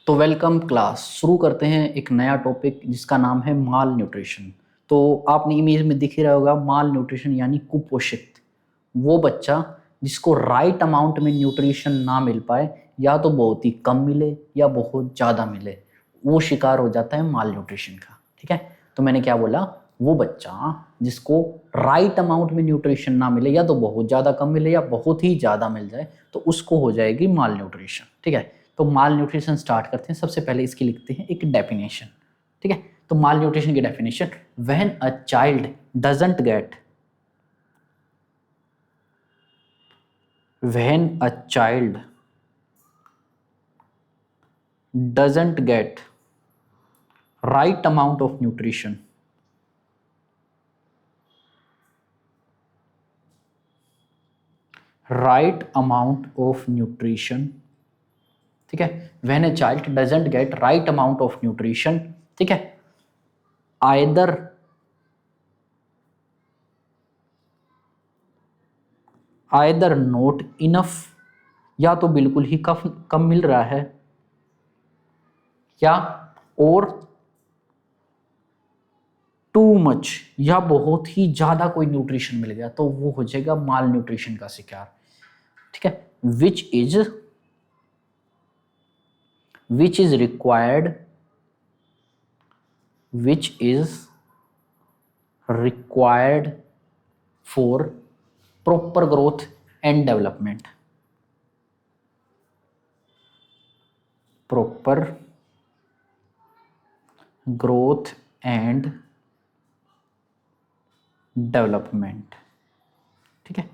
तो welcome class. शुरू करते हैं एक नया टॉपिक जिसका नाम है माल न्यूट्रिशन। तो आपने इमेज में दिख ही रहा होगा, माल न्यूट्रिशन यानी कुपोषित वो बच्चा जिसको राइट अमाउंट में न्यूट्रिशन ना मिल पाए, या तो बहुत ही कम मिले या बहुत ज़्यादा मिले, वो शिकार हो जाता है माल न्यूट्रिशन का। ठीक है, तो मैंने क्या बोला, वो बच्चा जिसको राइट अमाउंट में न्यूट्रिशन ना मिले, या तो बहुत ज़्यादा कम मिले या बहुत ही ज़्यादा मिल जाए, तो उसको हो जाएगी माल न्यूट्रिशन। ठीक है, तो माल न्यूट्रिशन स्टार्ट करते हैं। सबसे पहले इसकी लिखते हैं एक डेफिनेशन। ठीक है, तो माल न्यूट्रिशन की definition, when a child doesn't get when a child doesn't get right amount of nutrition, ठीक है, when a child doesn't get right amount of nutrition, ठीक है, either not enough, या तो बिल्कुल ही कम मिल रहा है, या और टू मच, या बहुत ही ज्यादा कोई न्यूट्रिशन मिल गया, तो वो हो जाएगा माल न्यूट्रिशन का शिकार। ठीक है, which is required for proper growth and development. Proper growth and development. ठीक है,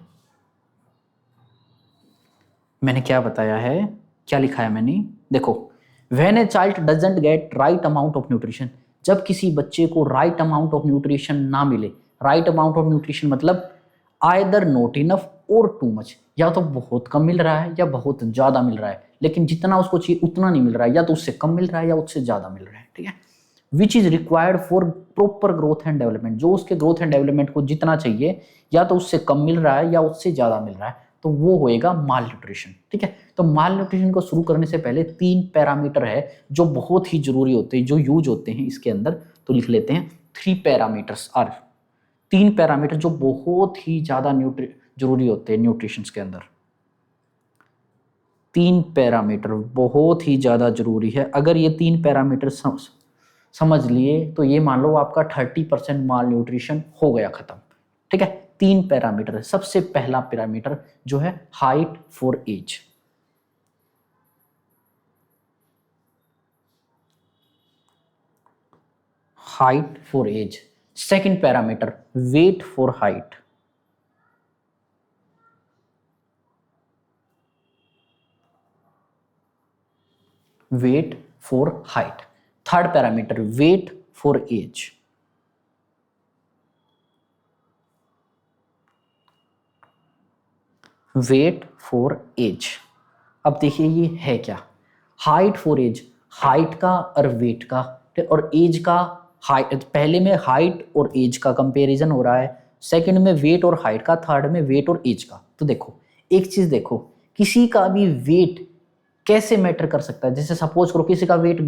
मैंने क्या बताया है, क्या लिखा है मैंने, देखो, when a child doesn't get right amount of nutrition, जब किसी बच्चे को राइट अमाउंट ऑफ न्यूट्रिशन ना मिले, राइट अमाउंट ऑफ न्यूट्रिशन मतलब आइदर नॉट इनफ और टू मच, या तो बहुत कम मिल रहा है या बहुत ज्यादा मिल रहा है, लेकिन जितना उसको चाहिए उतना नहीं मिल रहा है, या तो उससे कम मिल रहा है या उससे ज्यादा मिल रहा है। ठीक है, which is required for proper growth and development, जो उसके ग्रोथ एंड डेवलपमेंट को जितना चाहिए या तो उससे कम मिल रहा है या उससे ज्यादा मिल रहा है, तो वो होएगा माल न्यूट्रिशन। ठीक है, तो माल न्यूट्रिशन को शुरू करने से पहले 3 पैरामीटर है जो बहुत ही जरूरी होते हैं, जो यूज होते हैं इसके अंदर, तो लिख लेते हैं 3 पैरामीटर्स आर, 3 पैरामीटर जो बहुत ही ज्यादा जरूरी होते हैं न्यूट्रिशन के अंदर। 3 पैरामीटर बहुत ही ज्यादा जरूरी है। अगर ये 3 पैरामीटर समझ लिए तो ये मान लो आपका 30% माल न्यूट्रिशन हो गया खत्म। ठीक है, 3 पैरामीटर है। सबसे पहला पैरामीटर जो है height for age, height for age. Second parameter weight for height, weight for height. Third parameter weight for age, weight for age. अब देखिए ये है क्या, हाइट फॉर एज, हाइट का और वेट का और एज का। हाइट पहले में हाइट और एज का कंपैरिजन हो रहा है, सेकंड में वेट और हाइट का, थर्ड में वेट और एज का। तो देखो एक चीज देखो, किसी का भी वेट कैसे मैटर कर सकता है। जैसे सपोज करो किसी का वेट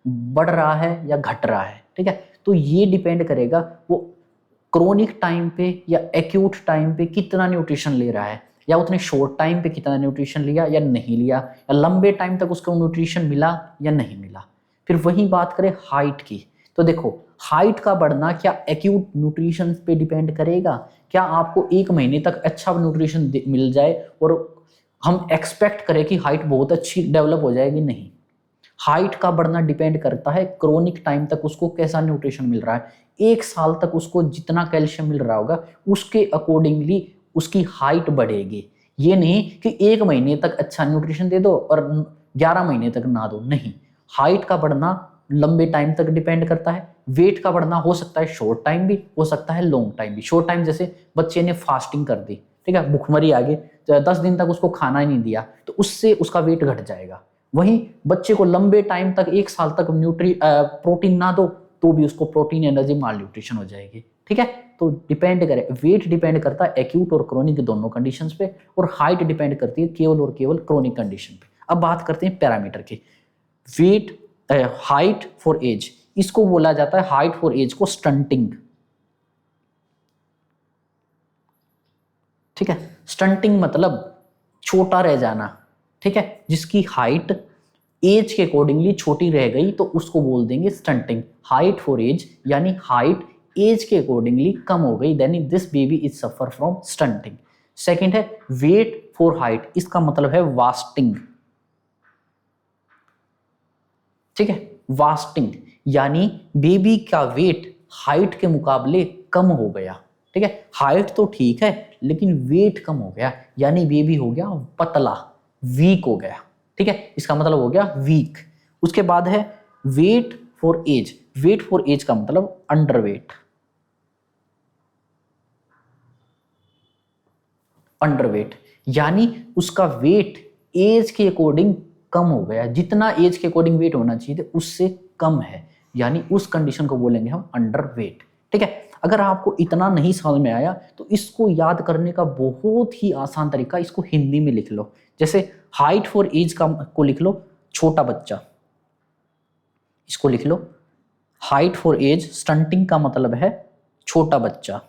बढ़ रहा है या घट रहा है, ठीक है, तो ये डिपेंड करेगा वो क्रोनिक टाइम पे या एक्यूट टाइम पे कितना न्यूट्रिशन ले रहा है, या उतने शॉर्ट टाइम पे कितना न्यूट्रिशन लिया या नहीं लिया, या लंबे टाइम तक उसको न्यूट्रिशन मिला या नहीं मिला। फिर वही बात करें हाइट की, तो देखो हाइट का बढ़ना क्या एक्यूट न्यूट्रिशन पे डिपेंड करेगा? क्या आपको 1 महीने तक अच्छा न्यूट्रिशन मिल जाए और हम एक्सपेक्ट करें कि हाइट बहुत अच्छी डेवलप हो जाएगी? नहीं, हाइट का बढ़ना डिपेंड करता है क्रोनिक टाइम तक उसको कैसा न्यूट्रिशन मिल रहा है। 1 साल तक उसको जितना कैल्शियम मिल रहा होगा उसके अकॉर्डिंगली उसकी हाइट बढ़ेगी। ये नहीं कि 1 महीने तक अच्छा न्यूट्रिशन दे दो और 11 महीने तक ना दो, नहीं। हाइट का बढ़ना लंबे टाइम तक डिपेंड करता है। वेट का बढ़ना हो सकता है शॉर्ट टाइम भी, हो सकता है लॉन्ग टाइम भी। शॉर्ट टाइम जैसे बच्चे ने फास्टिंग कर दी, ठीक है, भूखमरी आ गई, 10 दिन तक उसको खाना ही नहीं दिया, तो उससे उसका वेट घट जाएगा। वहीं बच्चे को लंबे टाइम तक 1 साल तक प्रोटीन ना दो तो भी उसको प्रोटीन एनर्जी माल न्यूट्रिशन हो जाएगी। ठीक है, तो डिपेंड करे, वेट डिपेंड करता है एक्यूट और क्रोनिक दोनों कंडीशंस पे, और हाइट डिपेंड करती है केवल और केवल क्रोनिक कंडीशन पे। अब बात करते हैं पैरामीटर की। वेट हाइट फॉर एज, इसको बोला जाता है हाइट फॉर एज को स्टंटिंग। ठीक है, स्टंटिंग मतलब छोटा रह जाना। ठीक है, जिसकी हाइट एज के अकॉर्डिंगली छोटी रह गई तो उसको बोल देंगे स्टंटिंग। हाइट फॉर एज यानी हाइट एज के अकॉर्डिंगली कम हो गई, then this baby is suffer from stunting. Second है वेट फॉर हाइट, इसका मतलब है वास्टिंग। ठीक है, वास्टिंग यानी बेबी का वेट हाइट के मुकाबले कम हो गया। ठीक है, हाइट तो ठीक है लेकिन वेट कम हो गया, यानी बेबी हो गया पतला, वीक हो गया। ठीक है, इसका मतलब हो गया वीक। उसके बाद है weight for age, weight for age का मतलब अंडरवेट। अंडरवेट यानी उसका वेट एज के अकॉर्डिंग कम हो गया, जितना एज के अकॉर्डिंग वेट होना चाहिए था उससे कम है, यानी उस कंडीशन को बोलेंगे हम अंडरवेट। ठीक है, अगर आपको इतना नहीं समझ में आया तो इसको याद करने का बहुत ही आसान तरीका, इसको हिंदी में लिख लो। जैसे हाइट फॉर एज का को लिख लो छोटा बच्चा, इसको लिख लो हाइट फॉर एज, स्टंटिंग का मतलब है छोटा बच्चा।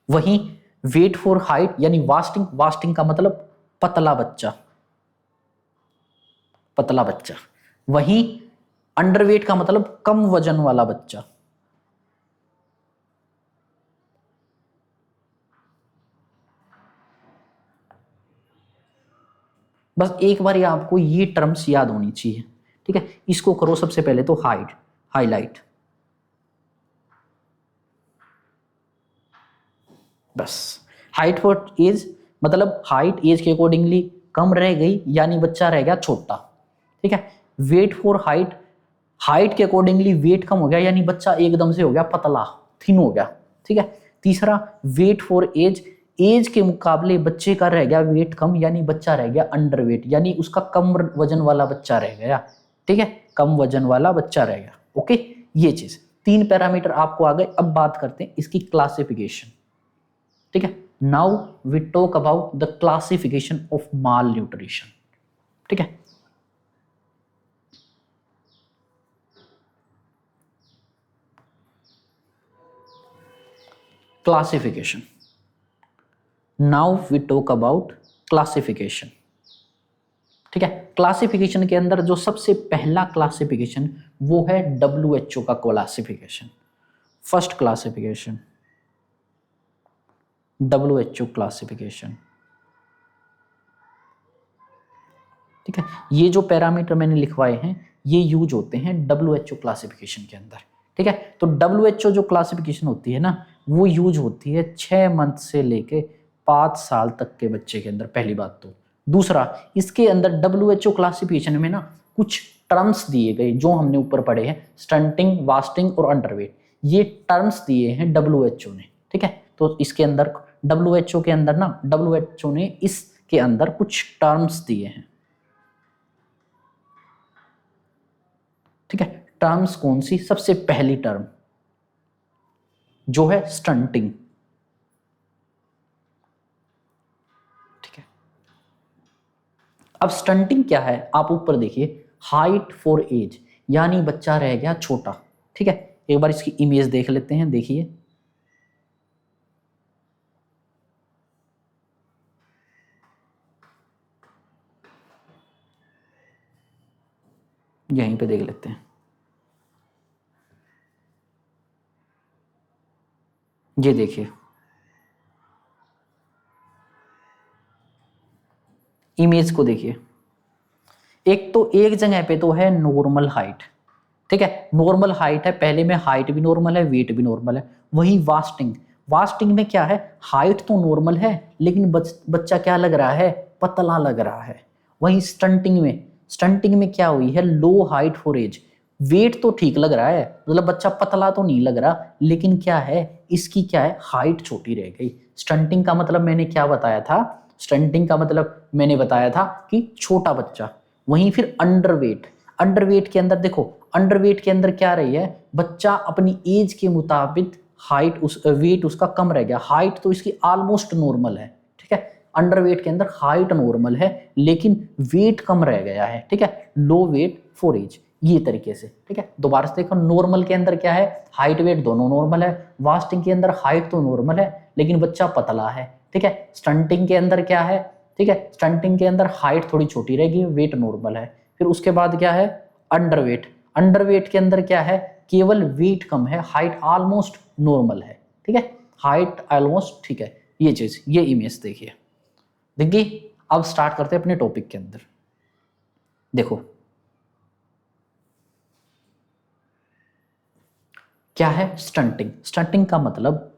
वहीं वेट फॉर हाइट यानी वास्टिंग, वास्टिंग का मतलब पतला बच्चा, पतला बच्चा। वहीं अंडरवेट का मतलब कम वजन वाला बच्चा। बस एक बार आपको ये टर्म्स याद होनी चाहिए। ठीक है, इसको करो सबसे पहले तो हाईलाइट। बस हाइट फॉर एज मतलब हाइट एज के अकॉर्डिंगली कम रह गई, यानी बच्चा रह गया छोटा। ठीक है, वेट फॉर हाइट, हाइट के अकॉर्डिंगली वेट कम हो गया, यानी बच्चा एकदम से हो गया पतला, थिन हो गया। ठीक है, तीसरा वेट फॉर एज, एज के मुकाबले बच्चे का रह गया वेट कम, यानी बच्चा रह गया अंडरवेट, यानी उसका कम वजन वाला बच्चा रह गया। ठीक है, कम वजन वाला बच्चा रह गया। ओके, ये चीज 3 पैरामीटर आपको आ गए। अब बात करते हैं इसकी क्लासिफिकेशन। ठीक है, now we talk about the classification of malnutrition. ठीक है, classification, now we talk about classification. ठीक है, क्लासिफिकेशन के अंदर जो सबसे पहला क्लासिफिकेशन वो है WHO का classification. First classification WHO classification. ठीक है, ये जो पैरामीटर मैंने लिखवाए हैं ये यूज होते हैं WHO क्लासिफिकेशन के अंदर। ठीक है, तो WHO जो क्लासिफिकेशन होती है ना वो यूज होती है 6 मंथ से लेके 5 साल तक के बच्चे के अंदर, पहली बात तो। दूसरा, इसके अंदर WHO क्लासिफिकेशन में ना कुछ टर्म्स दिए गए जो हमने ऊपर पढ़े हैं, स्टंटिंग, वास्टिंग और अंडरवेट, ये टर्म्स दिए हैं WHO ने। ठीक है, तो इसके अंदर WHO के अंदर ना WHO ने इसके अंदर कुछ टर्म्स दिए हैं। ठीक है, टर्म्स कौन सी? सबसे पहली टर्म जो है स्टंटिंग। ठीक है, अब स्टंटिंग क्या है आप ऊपर देखिए, हाइट फॉर एज यानी बच्चा रह गया छोटा। ठीक है, एक बार इसकी इमेज देख लेते हैं, देखिए यहीं पे देख लेते हैं, ये देखिए इमेज को देखिए। एक तो एक जगह पे तो है नॉर्मल हाइट। ठीक है, नॉर्मल हाइट है, पहले में हाइट भी नॉर्मल है, वेट भी नॉर्मल है। वही वास्टिंग, वास्टिंग में क्या है, हाइट तो नॉर्मल है लेकिन बच्चा क्या लग रहा है, पतला लग रहा है। वही स्टंटिंग में, स्टंटिंग में क्या हुई है, लो हाइट फॉर एज, वेट तो ठीक लग रहा है, मतलब बच्चा पतला तो नहीं लग रहा, लेकिन क्या है इसकी क्या है, हाइट छोटी रह गई। स्टंटिंग का मतलब मैंने क्या बताया था, स्टंटिंग का मतलब मैंने बताया था कि छोटा बच्चा। वहीं फिर अंडरवेट, अंडरवेट के अंदर देखो, अंडरवेट के अंदर क्या रही है, बच्चा अपनी एज के मुताबिक हाइट वेट उसका कम रह गया, हाइट तो इसकी ऑलमोस्ट नॉर्मल है। ठीक है, अंडरवेट के अंदर हाइट नॉर्मल है लेकिन वेट कम रह गया है, ठीक है, लो वेट फॉर एज, ये तरीके से, ठीक है। दोबारा से देखो, नॉर्मल के अंदर क्या है, हाइट वेट दोनों नॉर्मल है, वास्टिंग के अंदर हाइट तो नॉर्मल है लेकिन बच्चा पतला है, ठीक है। स्टंटिंग के अंदर क्या है, ठीक है, स्टंटिंग के अंदर हाइट थोड़ी छोटी रहेगी, वेट नॉर्मल है। फिर उसके बाद क्या है, अंडरवेट, अंडरवेट के अंदर क्या है, केवल वेट कम है, हाइट ऑलमोस्ट नॉर्मल है, ठीक है, हाइट ऑलमोस्ट, ठीक है। ये चीज, ये इमेज देखिए, देखिए। अब स्टार्ट करते हैं अपने टॉपिक के अंदर। देखो क्या है स्टंटिंग। स्टंटिंग का मतलब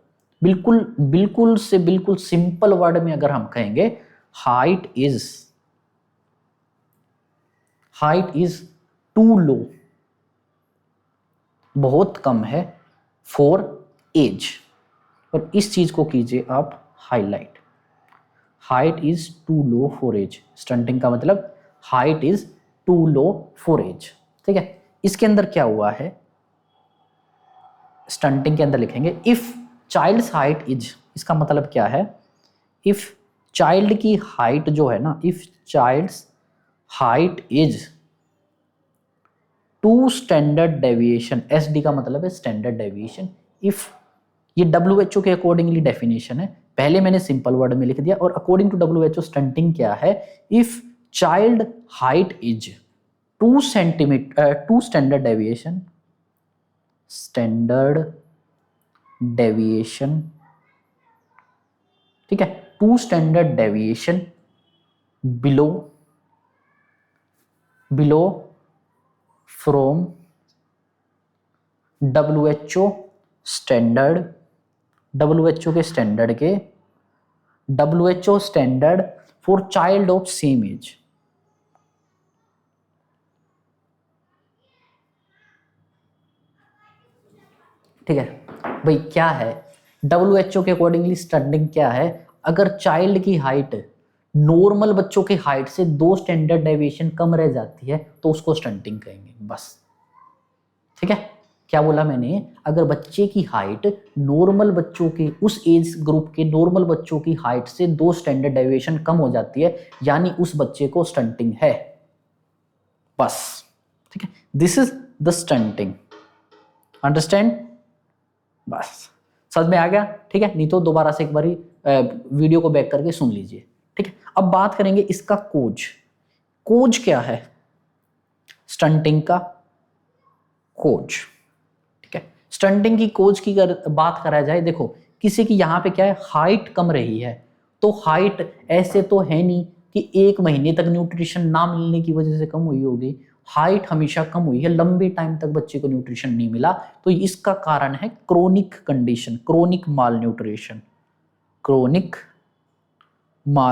बिल्कुल बिल्कुल से बिल्कुल सिंपल वर्ड में अगर हम कहेंगे, हाइट इज टू लो, बहुत कम है, फॉर एज। और इस चीज को कीजिए आप highlight, height is too low for age. Stunting का मतलब height is too low for age, ठीक है। इसके अंदर क्या हुआ है, स्टंटिंग के अंदर लिखेंगे इफ चाइल्ड्स हाइट इज, इसका मतलब क्या है, इफ चाइल्ड की हाइट जो है ना, if child's height is two standard deviation, S D का मतलब है स्टैंडर्ड डेविएशन। इफ, ये WHO के अकॉर्डिंगली डेफिनेशन है, पहले मैंने सिंपल वर्ड में लिख दिया, और अकॉर्डिंग टू WHO स्टंटिंग क्या है, if child height is 2 centimetre, 2 standard deviation, standard deviation, ठीक है, 2 standard deviation below from WHO standard, WHO के स्टैंडर्ड के, WHO standard for child of same age, ठीक है भाई। क्या है WHO के अकॉर्डिंगली स्टंटिंग क्या है, अगर चाइल्ड की हाइट नॉर्मल बच्चों की हाइट से 2 स्टैंडर्ड डेविएशन कम रह जाती है तो उसको स्टंटिंग कहेंगे, बस, ठीक है। क्या बोला मैंने, अगर बच्चे की हाइट नॉर्मल बच्चों के, उस एज ग्रुप के नॉर्मल बच्चों की हाइट से 2 स्टैंडर्ड डेविएशन कम हो जाती है, यानी उस बच्चे को स्टंटिंग है, बस, ठीक है। This is the stunting, understand, बस समझ में आ गया, ठीक है। नहीं तो दोबारा से एक बारी वीडियो को बैक करके सुन लीजिए, ठीक है। अब बात करेंगे इसका कोज क्या है, स्टंटिंग का कोज, ठीक है। स्टंटिंग की कोज की बात करा जाए, देखो किसी की यहाँ पे क्या है, हाइट कम रही है, तो हाइट ऐसे तो है नहीं कि 1 महीने तक न्यूट्रिशन ना मिलने की वजह से कम हुई होगी, हाइट हमेशा कम हुई है, लंबे टाइम तक बच्चे को न्यूट्रिशन नहीं मिला, तो इसका कारण है क्रोनिक कंडीशन, क्रोनिक माल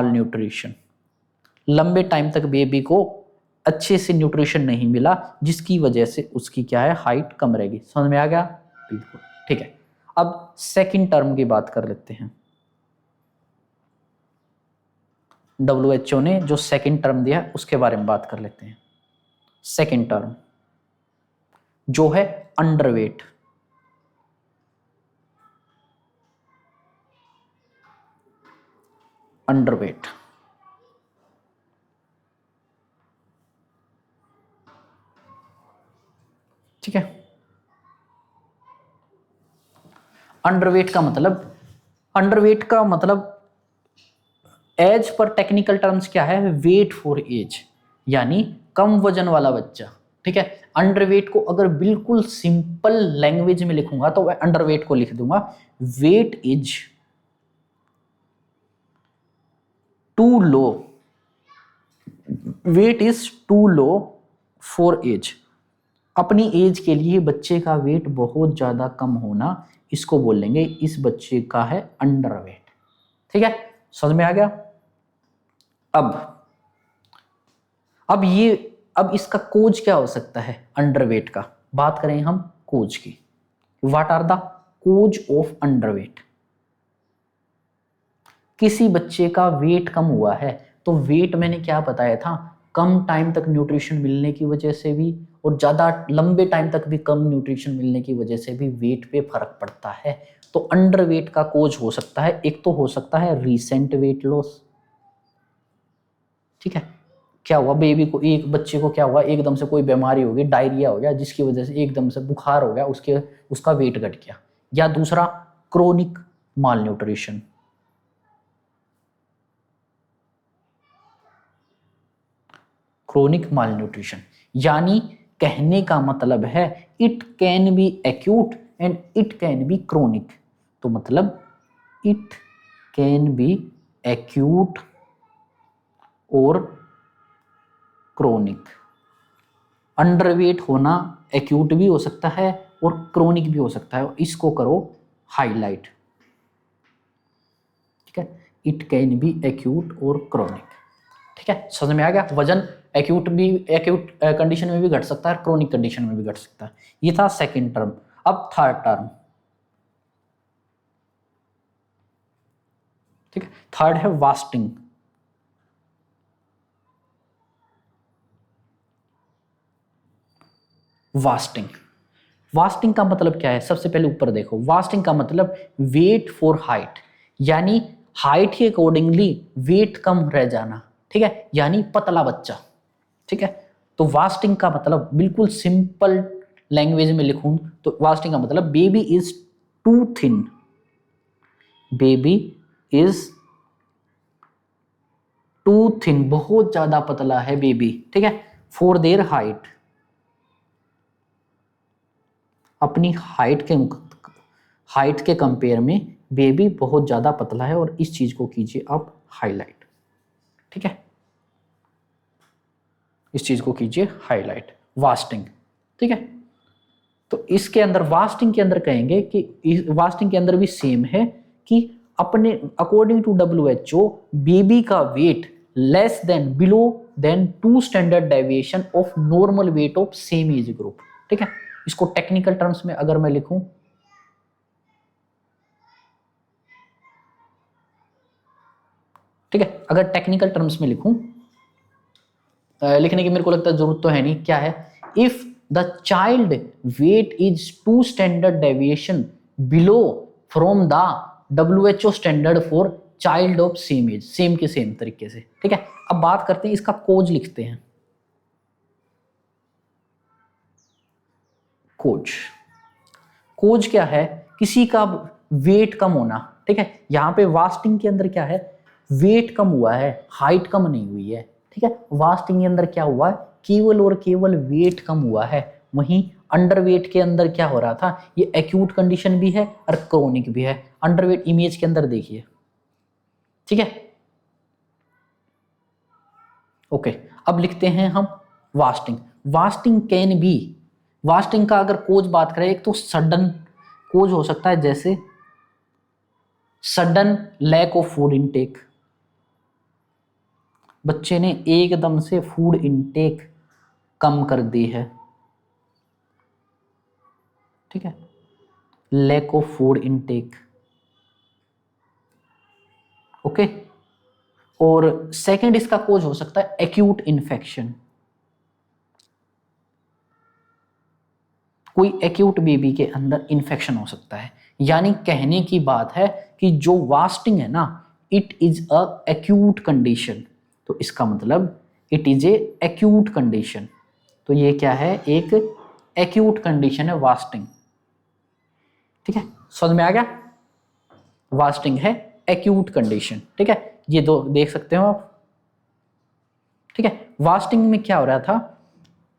न्यूट्रिशन, लंबे टाइम तक बेबी को अच्छे से न्यूट्रिशन नहीं मिला, जिसकी वजह से उसकी क्या है, हाइट कम रहेगी। समझ में आ गया, बिल्कुल, ठीक है। अब सेकंड टर्म की बात कर लेते हैं। WHO ने जो सेकंड टर्म दिया उसके बारे में बात कर लेते हैं। सेकंड टर्म जो है अंडरवेट, ठीक है। अंडरवेट का मतलब एज पर टेक्निकल टर्म्स क्या है, वेट फॉर एज, यानी कम वजन वाला बच्चा, ठीक है। अंडरवेट को अगर बिल्कुल सिंपल लैंग्वेज में लिखूंगा तो मैं अंडरवेट को लिख दूंगा, weight is too low for age, अपनी एज के लिए बच्चे का वेट बहुत ज्यादा कम होना, इसको बोलेंगे इस बच्चे का है अंडरवेट, ठीक है। समझ में आ गया। अब इसका कोज क्या हो सकता है, अंडरवेट का बात करें हम कोज की, what are the cause of underweight. किसी बच्चे का वेट कम हुआ है, तो वेट मैंने क्या बताया था, कम टाइम तक न्यूट्रिशन मिलने की वजह से भी, और ज्यादा लंबे टाइम तक भी कम न्यूट्रिशन मिलने की वजह से भी वेट पे फर्क पड़ता है। तो अंडरवेट का कोज हो सकता है, एक तो हो सकता है रीसेंट वेट लॉस, ठीक है, क्या हुआ बेबी को, एक बच्चे को क्या हुआ, एकदम से कोई बीमारी हो गई, डायरिया हो गया, जिसकी वजह से एकदम से बुखार हो गया, उसका वेट घट गया। या दूसरा क्रोनिक माल न्यूट्रिशन। क्रोनिक माल न्यूट्रिशन यानी कहने का मतलब है it can be acute and it can be chronic. तो मतलब इट कैन बी एक्यूट और क्रोनिक। अंडरवेट होना एक्यूट भी हो सकता है और क्रोनिक भी हो सकता है, इसको करो हाईलाइट। ठीक है, इट कैन बी एक्यूट और क्रोनिक। ठीक है, समझ में आ गया। वजन एक्यूट कंडीशन में भी घट सकता है, क्रोनिक कंडीशन में भी घट सकता है। ये था सेकंड टर्म। अब थर्ड टर्म, ठीक है, थर्ड है वास्टिंग। वास्टिंग, वास्टिंग का मतलब क्या है? सबसे पहले ऊपर देखो, वास्टिंग का मतलब वेट फॉर हाइट, यानी हाइट के अकॉर्डिंगली वेट कम रह जाना। ठीक है, यानी पतला बच्चा। ठीक है, तो वास्टिंग का मतलब बिल्कुल सिंपल लैंग्वेज में लिखूं तो वास्टिंग का मतलब baby is too thin, baby is too thin, बहुत ज्यादा पतला है बेबी। ठीक है, फॉर देयर हाइट, अपनी हाइट के कंपेयर में बेबी बहुत ज्यादा पतला है, और इस चीज को कीजिए आप हाईलाइट। ठीक है, इस चीज को कीजिए हाईलाइट, वास्टिंग। ठीक है, तो इसके अंदर वास्टिंग के अंदर कहेंगे कि वास्टिंग के अंदर भी सेम है कि अपने अकॉर्डिंग टू WHO बेबी का weight less than below than 2 standard deviation of normal weight of same age group. ठीक है, इसको टेक्निकल टर्म्स में अगर मैं लिखूं, ठीक है, अगर टेक्निकल टर्म्स में लिखूं, लिखने की मेरे को लगता है जरूरत तो है नहीं, क्या है, if the child weight is 2 standard deviation below from the WHO standard for child of same age, same के सेम तरीके से। ठीक है, अब बात करते हैं इसका कोज लिखते हैं। कोज, कोज क्या है? किसी का वेट कम होना। ठीक है, यहां पे वास्टिंग के अंदर क्या है, वेट कम हुआ है, हाइट कम नहीं हुई है। ठीक है, वास्टिंग के अंदर क्या हुआ है, केवल और केवल वेट कम हुआ है। वहीं अंडरवेट के अंदर क्या हो रहा था, ये एक्यूट कंडीशन भी है और क्रोनिक भी है। अंडरवेट इमेज के अंदर देखिए। ठीक है, ओके, अब लिखते हैं हम wasting. Wasting can be, wasting का अगर कोज बात करें, एक तो सडन कोज हो सकता है, जैसे sudden lack of food intake, बच्चे ने एकदम से फूड इनटेक कम कर दी है। ठीक है, lack of food intake. Okay, और सेकंड इसका कोज हो सकता है एक्यूट इन्फेक्शन, कोई एक्यूट बेबी के अंदर इन्फेक्शन हो सकता है। यानी कहने की बात है कि जो वास्टिंग है ना, it is a acute condition. तो इसका मतलब it is a acute condition. तो ये क्या है, एक एक्यूट कंडीशन है वास्टिंग। ठीक है, समझ में आ गया, वास्टिंग है एक्यूट कंडीशन। ठीक है, ये दो देख सकते हो आप। ठीक है, वास्टिंग में क्या हो रहा था,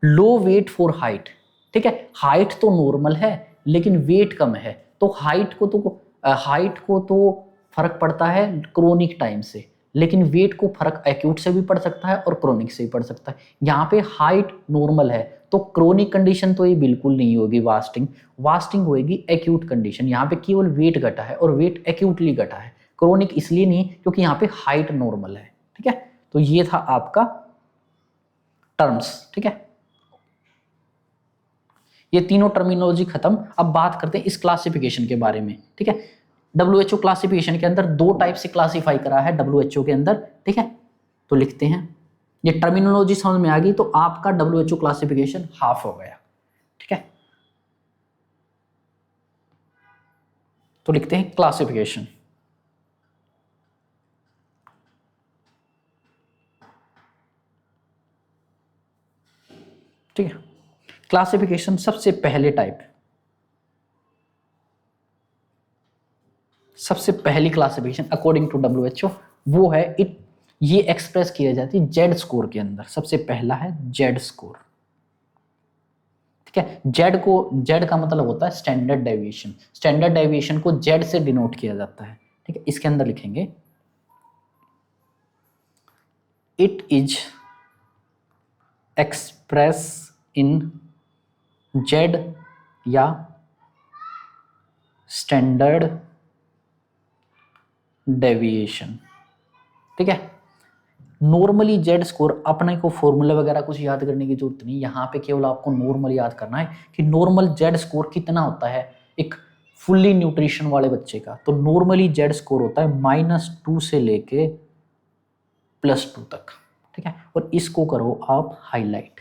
लो वेट फॉर हाइट। ठीक है, हाइट तो नॉर्मल है लेकिन वेट कम है, तो हाइट को तो फर्क पड़ता है क्रोनिक टाइम से, लेकिन वेट को फर्क एक्यूट से भी पड़ सकता है और क्रोनिक से भी पड़ सकता है। यहाँ पे हाइट नॉर्मल है, तो क्रोनिक कंडीशन तो ये बिल्कुल नहीं होगी वास्टिंग। वास्टिंग होगी एक्यूट कंडीशन, यहाँ पे केवल वेट घटा है और वेट एक्यूटली घटा है, क्रोनिक इसलिए नहीं क्योंकि यहाँ पे हाइट नॉर्मल है। ठीक है, तो ये था आपका टर्म्स। ठीक है, ये तीनों टर्मिनोलॉजी खत्म। अब बात करते हैं इस क्लासिफिकेशन के बारे में। ठीक है, WHO क्लासिफिकेशन के अंदर दो टाइप से क्लासिफाई करा है WHO के अंदर। ठीक है, तो लिखते हैं, ये टर्मिनोलॉजी समझ में आ गई तो आपका WHO क्लासिफिकेशन हाफ हो गया। ठीक है, तो लिखते हैं क्लासिफिकेशन। ठीक है। क्लासिफिकेशन सबसे पहले टाइप, सबसे पहली क्लासिफिकेशन अकॉर्डिंग टू WHO वो है ये एक्सप्रेस किया जाती है जेड स्कोर के अंदर। सबसे पहला है जेड स्कोर, ठीक है। जेड का मतलब होता है स्टैंडर्ड डेविएशन। स्टैंडर्ड डेविएशन को जेड से डिनोट किया जाता है, ठीक है। इसके अंदर लिखेंगे it is express in Z या स्टैंडर्ड डेविएशन, ठीक है। नॉर्मली जेड स्कोर, अपने को फॉर्मूला वगैरह कुछ याद करने की जरूरत नहीं, यहाँ पे केवल आपको नॉर्मल याद करना है कि नॉर्मल जेड स्कोर कितना होता है एक फुल्ली न्यूट्रिशन वाले बच्चे का। तो नॉर्मली जेड स्कोर होता है -2 से लेके +2 तक, ठीक है। और इसको करो आप हाईलाइट।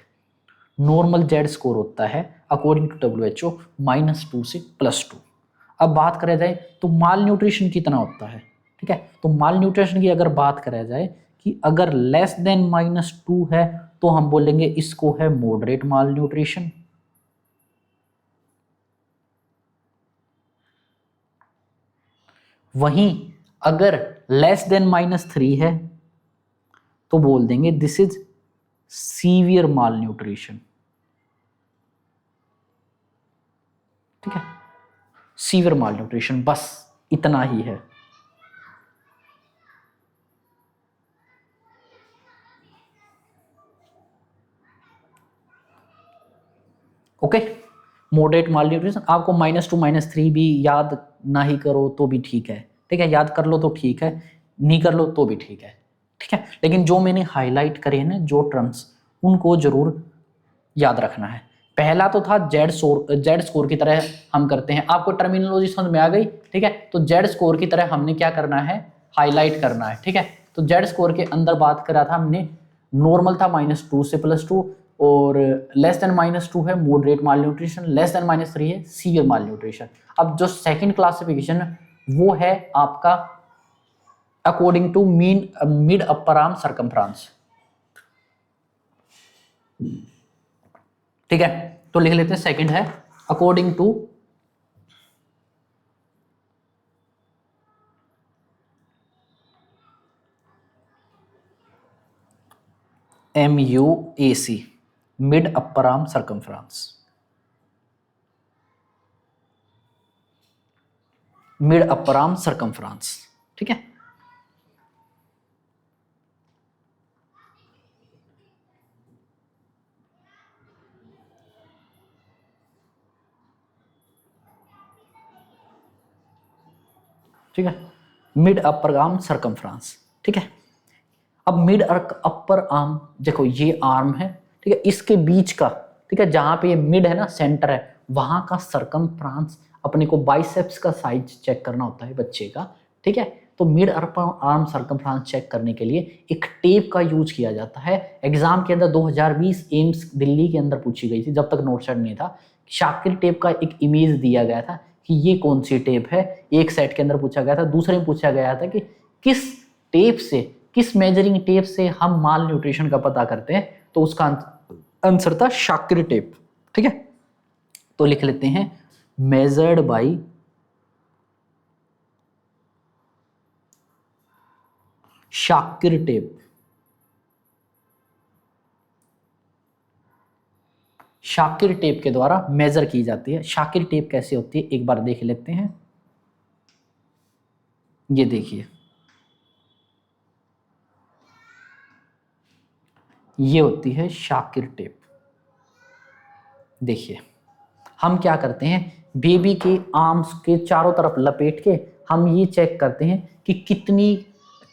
नॉर्मल जेड स्कोर होता है अकॉर्डिंग टू WHO -2 से +2। अब बात करें जाए तो माल न्यूट्रिशन कितना होता है, ठीक है। तो माल न्यूट्रिशन की अगर बात करें जाए कि अगर लेस देन -2 है तो हम बोलेंगे इसको है मॉडरेट माल न्यूट्रिशन। वहीं अगर लेस देन -3 है तो बोल देंगे this is severe malnutrition, ठीक है। सीवियर माल न्यूट्रिशन, बस इतना ही है। ओके, मॉडरेट माल न्यूट्रिशन आपको -2 -3 भी याद ना ही करो तो भी ठीक है, ठीक है। याद कर लो तो ठीक है, नहीं कर लो तो भी ठीक है, ठीक है। लेकिन जो मैंने हाईलाइट करे हैं ना जो टर्म्स, उनको जरूर याद रखना है। पहला तो था जेड स्कोर की तरह हम करते हैं, आपको टर्मिनोलॉजी समझ में आ गई, ठीक है। तो जेड स्कोर की तरह हमने क्या करना है, हाईलाइट करना है, ठीक है। तो जेड स्कोर के अंदर बात करा था हमने, नॉर्मल था -2 से +2, और लेस देन -2 है मॉडरेट माल न्यूट्रिशन, लेस देन -3 है सीवियर माल न्यूट्रिशन। अब जो सेकंड क्लासिफिकेशन वो है आपका according to mid upper arm circumference, ठीक है। तो लिख लेते हैं सेकंड है according to MUAC, mid upper arm circumference, mid upper arm circumference, ठीक है। ठीक है, मिड अपर आर्म सरकमफ्रेंस, ठीक है। अब मिड अपर आर्म देखो ये आर्म है, ठीक है, इसके बीच का, ठीक है, जहां पे ये मिड है ना, सेंटर है, वहां का सरकमफ्रेंस अपने को बाइसेप्स का साइज चेक करना होता है बच्चे का, ठीक है। तो mid upper arm circumference check करने के लिए एक टेप का यूज किया जाता है। एग्जाम के अंदर 2020 एम्स दिल्ली के अंदर पूछी गई थी, जब तक नोट सेट नहीं था। शाकिर टेप का एक इमेज दिया गया था कि ये कौन सी टेप है, एक सेट के अंदर पूछा गया था। दूसरे में पूछा गया था कि किस टेप से, किस मेजरिंग टेप से हम माल न्यूट्रिशन का पता करते हैं, तो उसका आंसर था शाकिर टेप, ठीक है। तो लिख लेते हैं measured by Shakir tape. Shakir tape के द्वारा मेजर की जाती है। शाकिर टेप कैसे होती है एक बार देख लेते हैं। ये देखिए, ये होती है शाकिर टेप। देखिए हम क्या करते हैं, बेबी के आर्म्स के चारों तरफ लपेट के हम ये चेक करते हैं कि कितनी,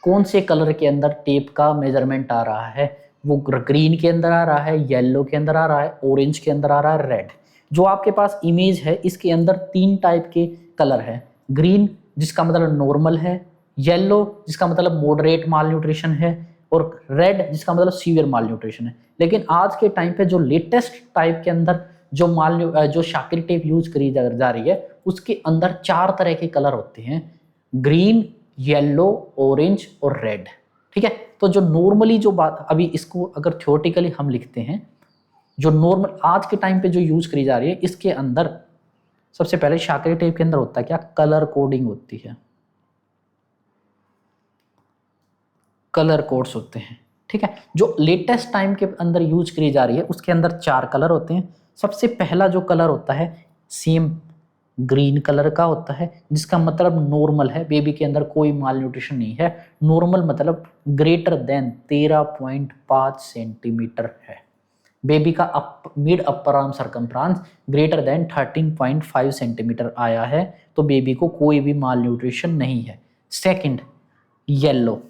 कौन से कलर के अंदर टेप का मेजरमेंट आ रहा है। वो ग्रीन के अंदर आ रहा है, येलो के अंदर आ रहा है, ऑरेंज के अंदर आ रहा है, रेड। जो आपके पास इमेज है इसके अंदर 3 टाइप के कलर है। ग्रीन जिसका मतलब नॉर्मल है, येलो जिसका मतलब मॉडरेट माल न्यूट्रिशन है, और रेड जिसका मतलब सीवियर माल न्यूट्रिशन है। लेकिन आज के टाइम पे जो लेटेस्ट टाइप के अंदर जो शाकिर टेप यूज करी जा रही है, उसके अंदर 4 तरह के कलर होते हैं, ग्रीन, येलो, ऑरेंज और रेड, ठीक है। तो जो नॉर्मली जो बात, अभी इसको अगर थ्योरेटिकली हम लिखते हैं जो नॉर्मल आज के टाइम पे जो यूज करी जा रही है, इसके अंदर सबसे पहले शाकरी टेप के अंदर होता है क्या, कलर कोडिंग होती है, कलर कोड्स होते हैं। ठीक है, जो लेटेस्ट टाइम के अंदर यूज करी जा रही है उसके अंदर 4 कलर होते हैं। सबसे पहला जो कलर होता है सेम ग्रीन कलर का होता है, जिसका मतलब नॉर्मल है, बेबी के अंदर कोई माल न्यूट्रिशन नहीं है। नॉर्मल मतलब ग्रेटर देन 13.5 सेंटीमीटर है। बेबी का mid upper arm circumference greater than 13.5 centimetre आया है तो बेबी को कोई भी माल न्यूट्रिशन नहीं है। सेकंड येलो,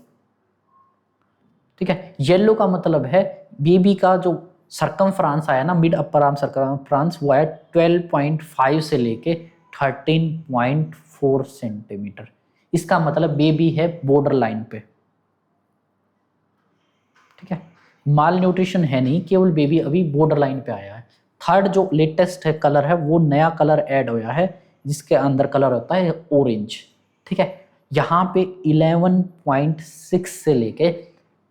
ठीक है, येलो का मतलब है बेबी का जो सरकमफ्रांस आया ना, मिड अपर आर्म सरकमफ्रांस, वो है 12.5 से लेके 13.4 सेंटीमीटर। इसका मतलब बेबी है बॉर्डर लाइन पे। ठीक है, माल न्यूट्रिशन है नहीं, केवल बेबी अभी बॉर्डर लाइन पे आया है। थर्ड जो लेटेस्ट है कलर है, वो नया कलर ऐड होया है जिसके अंदर कलर होता है ऑरेंज। ठीक है, यहाँ पे 11.6 से लेके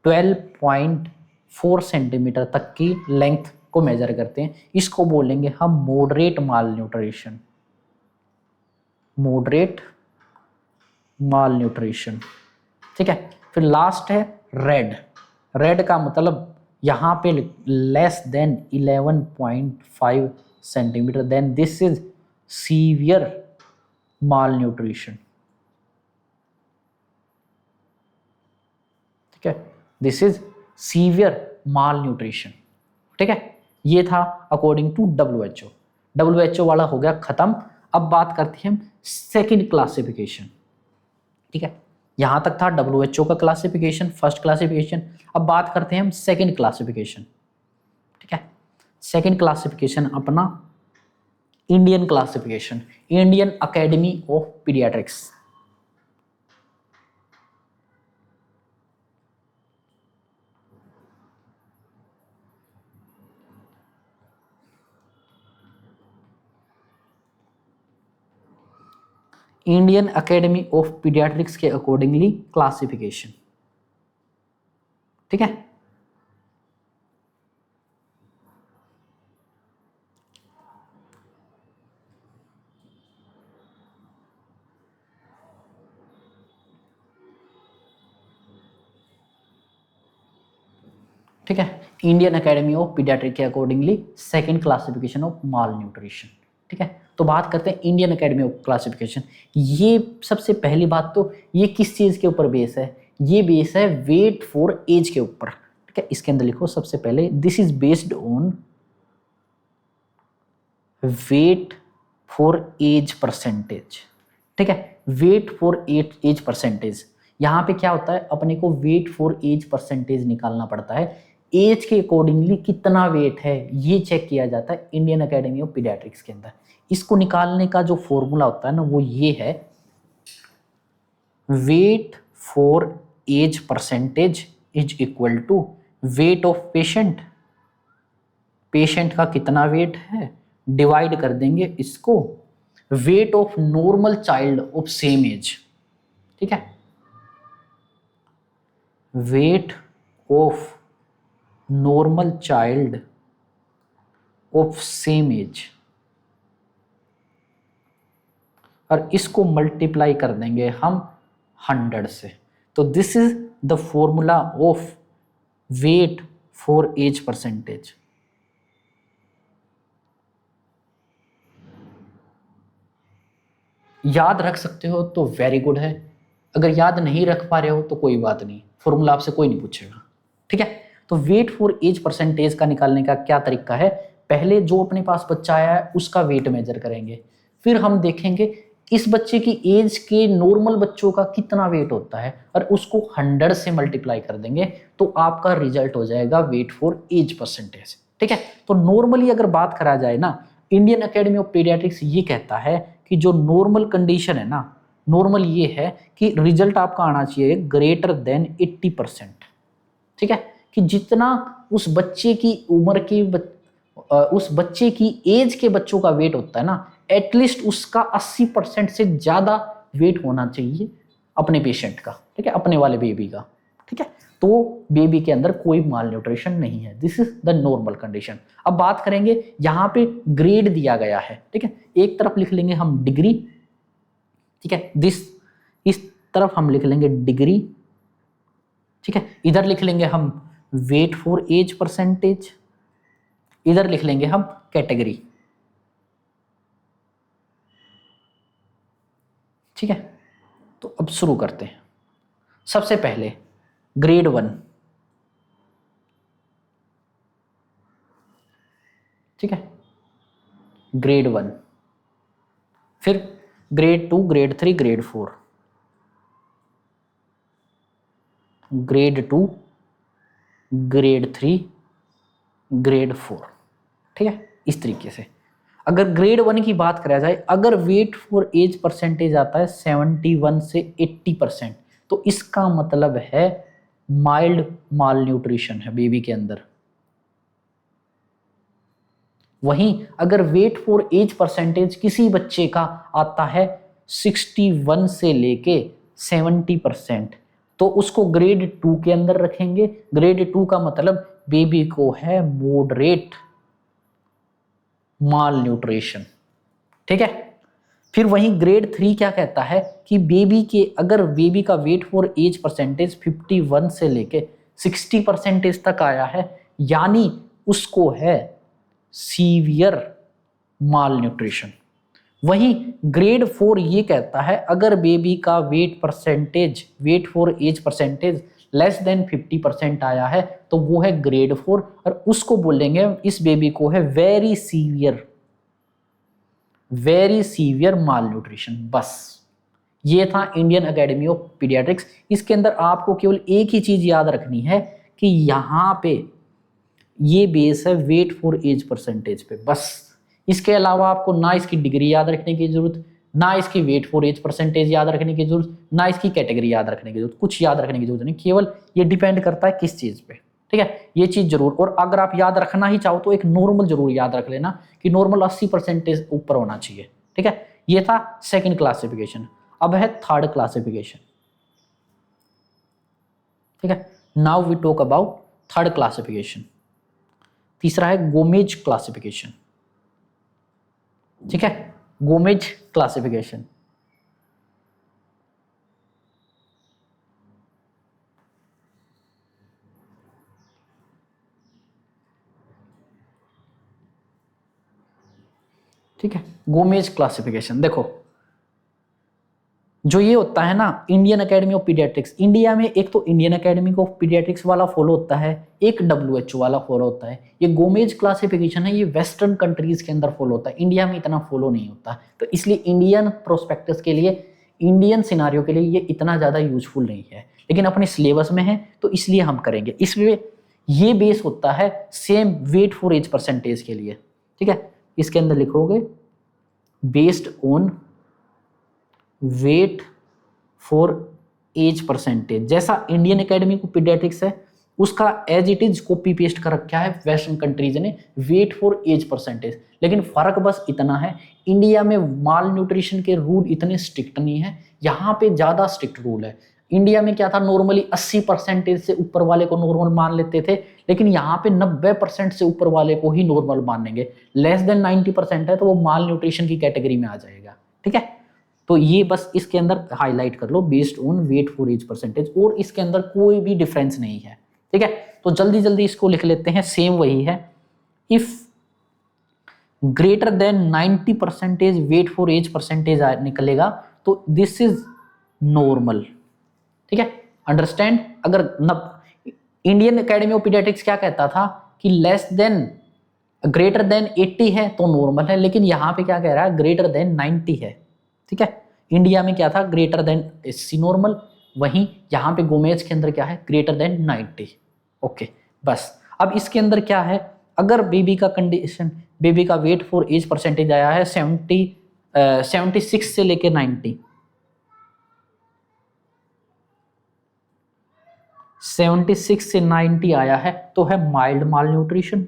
12.4 सेंटीमीटर तक की लेंथ को मेजर करते हैं। इसको बोलेंगे हम मॉडरेट माल न्यूट्रिशन, मॉडरेट माल न्यूट्रिशन। ठीक है, फिर लास्ट है रेड। रेड का मतलब यहाँ पे less than 11.5 centimetre, then this is severe malnutrition. ठीक है, this is severe malnutrition. ठीक है, ये था अकॉर्डिंग टू WHO। WHO वाला हो गया खत्म। अब बात करते हैं हम सेकंड क्लासिफिकेशन। ठीक है, यहां तक था WHO का क्लासिफिकेशन, फर्स्ट क्लासिफिकेशन। अब बात करते हैं हम सेकंड क्लासिफिकेशन। ठीक है, सेकंड क्लासिफिकेशन अपना Indian classification, Indian academy of paediatrics. Indian academy of paediatrics के अकॉर्डिंगली क्लासिफिकेशन। ठीक है, ठीक है, इंडियन अकेडमी ऑफ पीडियाट्रिक के accordingly second classification of malnutrition. ठीक है, तो बात करते हैं इंडियन अकेडमी ऑफ क्लासिफिकेशन। ये सबसे पहली बात तो ये किस चीज के ऊपर बेस है, ये बेस है वेट फॉर एज के ऊपर। ठीक है, इसके अंदर लिखो सबसे पहले this is based on weight for age percentage. ठीक है, वेट फॉर एज परसेंटेज, यहाँ पे क्या होता है, अपने को वेट फॉर एज परसेंटेज निकालना पड़ता है। एज के अकॉर्डिंगली कितना वेट है ये चेक किया जाता है इंडियन अकेडमी ऑफ पीडियाट्रिक्स के अंदर। इसको निकालने का जो फॉर्मूला होता है ना, वो ये है, weight for age percentage is equal to weight of patient. Patient का कितना वेट है डिवाइड कर देंगे इसको weight of normal child of same age. ठीक है, weight of normal child of same age, और इसको मल्टीप्लाई कर देंगे हम 100 से। तो this is the formula of weight for age percentage. याद रख सकते हो तो वेरी गुड है, अगर याद नहीं रख पा रहे हो तो कोई बात नहीं, फॉर्मूला आपसे कोई नहीं पूछेगा। ठीक है, तो वेट फॉर एज परसेंटेज का निकालने का क्या तरीका है, पहले जो अपने पास बच्चा आया है उसका वेट मेजर करेंगे, फिर हम देखेंगे इस बच्चे की एज के नॉर्मल बच्चों का कितना वेट होता है और उसको 100 से मल्टीप्लाई कर देंगे तो आपका रिजल्ट हो जाएगा वेट फॉर एज परसेंटेज। ठीक है, तो नॉर्मली अगर बात करा जाए ना, इंडियन अकेडमी ऑफ पीडियाट्रिक्स ये कहता है कि जो नॉर्मल कंडीशन है ना, नॉर्मल ये है कि रिजल्ट आपका आना चाहिए ग्रेटर देन 80%। ठीक है, कि जितना उस बच्चे की उम्र की उस बच्चे की एज के बच्चों का वेट होता है ना, एटलीस्ट उसका 80% से ज्यादा वेट होना चाहिए अपने पेशेंट का। ठीक है, अपने वाले बेबी का। ठीक है, तो बेबी के अंदर कोई माल न्यूट्रिशन नहीं है। This is the normal condition. अब बात करेंगे, यहाँ पे ग्रेड दिया गया है, ठीक है, एक तरफ लिख लेंगे हम डिग्री, ठीक है, इस तरफ हम लिख लेंगे डिग्री, ठीक है, इधर लिख लेंगे हम वेट फॉर एज परसेंटेज, इधर लिख लेंगे हम कैटेगरी, ठीक है। तो अब शुरू करते हैं। सबसे पहले ग्रेड 1, ठीक है, ग्रेड 1, फिर grade 2, grade 3, grade 4, grade 2, grade 3, grade 4, ठीक है, इस तरीके से। अगर ग्रेड 1 की बात करा जाए, अगर वेट फॉर एज परसेंटेज आता है 71 से 80%, तो इसका मतलब है माइल्ड माल न्यूट्रिशन है बेबी के अंदर। वहीं अगर वेट फॉर एज परसेंटेज किसी बच्चे का आता है 61 से लेके 70%, तो उसको ग्रेड 2 के अंदर रखेंगे। ग्रेड 2 का मतलब बेबी को है मॉडरेट माल न्यूट्रिशन, ठीक है। फिर वहीं ग्रेड 3 क्या कहता है कि बेबी के, अगर बेबी का वेट फॉर एज परसेंटेज 51 से लेके 60% तक आया है, यानी उसको है सीवियर माल न्यूट्रिशन। वहीं ग्रेड 4 ये कहता है, अगर बेबी का weight for age percentage less than 50% आया है, तो वो है ग्रेड 4, और उसको बोलेंगे, इस बेबी को है वेरी सीवियर माल न्यूट्रिशन। बस ये था इंडियन एकेडमी ऑफ पीडियाट्रिक्स। इसके अंदर आपको केवल एक ही चीज याद रखनी है कि यहाँ पे ये बेस है वेट फॉर एज परसेंटेज पे, बस। इसके अलावा आपको ना इसकी डिग्री याद रखने की जरूरत, ना इसकी वेट फॉर एज परसेंटेज याद रखने की जरूरत, ना इसकी कैटेगरी याद रखने की जरूरत, कुछ याद रखने की जरूरत नहीं। केवल ये डिपेंड करता है किस चीज पे, ठीक है, ये चीज जरूर। और अगर आप याद रखना ही चाहो तो एक नॉर्मल जरूर याद रख लेना कि नॉर्मल 80% ऊपर होना चाहिए, ठीक है। ये था सेकंड क्लासिफिकेशन। अब है थर्ड क्लासिफिकेशन, ठीक है। Now we talk about third classification. तीसरा है गोमेज क्लासिफिकेशन, ठीक है, गोमेज क्लासिफिकेशन। ठीक है, गोमेज क्लासिफिकेशन। देखो, जो ये होता है ना, Indian academy of paediatrics, India में एक तो इंडियन एकेडमी ऑफ पीडियाट्रिक्स वाला फॉलो होता है, एक WHO वाला फॉलो होता है। ये गोमेज क्लासिफिकेशन है, ये वेस्टर्न कंट्रीज के अंदर फॉलो होता है, इंडिया में इतना फॉलो नहीं होता। तो इसलिए इंडियन प्रोस्पेक्टस के लिए, इंडियन सिनारियो के लिए ये इतना ज़्यादा यूजफुल नहीं है, लेकिन अपने सिलेबस में है तो इसलिए हम करेंगे। इसमें ये बेस होता है same weight for age percentage के लिए, ठीक है। इसके अंदर लिखोगे based on weight for age percentage, जैसा इंडियन एकेडमी को पीडियाट्रिक्स है उसका as it is copy paste कर रखा है वेस्टर्न कंट्रीज ने, वेट फॉर एज परसेंटेज। लेकिन फर्क बस इतना है, इंडिया में माल न्यूट्रिशन के रूल इतने स्ट्रिक्ट नहीं है, यहाँ पे ज्यादा स्ट्रिक्ट रूल है। इंडिया में क्या था, नॉर्मली 80% से ऊपर वाले को नॉर्मल मान लेते थे, लेकिन यहाँ पे 90% से ऊपर वाले को ही नॉर्मल मानेंगे। लेस देन 90% है तो वो माल न्यूट्रिशन की कैटेगरी में आ जाएगा, ठीक है। तो ये बस इसके अंदर हाईलाइट कर लो, based on weight for age percentage, और इसके अंदर कोई भी डिफरेंस नहीं है, ठीक है। तो जल्दी जल्दी इसको लिख लेते हैं, सेम वही है। If greater than 90% weight for age percentage निकलेगा तो दिस इज नॉर्मल, ठीक है। अंडरस्टैंड। अगर इंडियन एकेडमी ऑफ पीडियाट्रिक्स क्या कहता था कि लेस देन ग्रेटर देन 80 है तो नॉर्मल है, लेकिन यहां पे क्या कह रहा है, ग्रेटर देन 90 है, ठीक है। इंडिया में क्या था, ग्रेटर देन 80 नॉर्मल, वहीं यहां पे गोमेज के अंदर क्या है, ग्रेटर देन 90। ओके, बस। अब इसके अंदर क्या है, अगर बेबी का कंडीशन, बेबी का वेट फॉर एज परसेंटेज आया है 76 से लेके 90, 76 से 90 आया है तो है माइल्ड माल न्यूट्रिशन।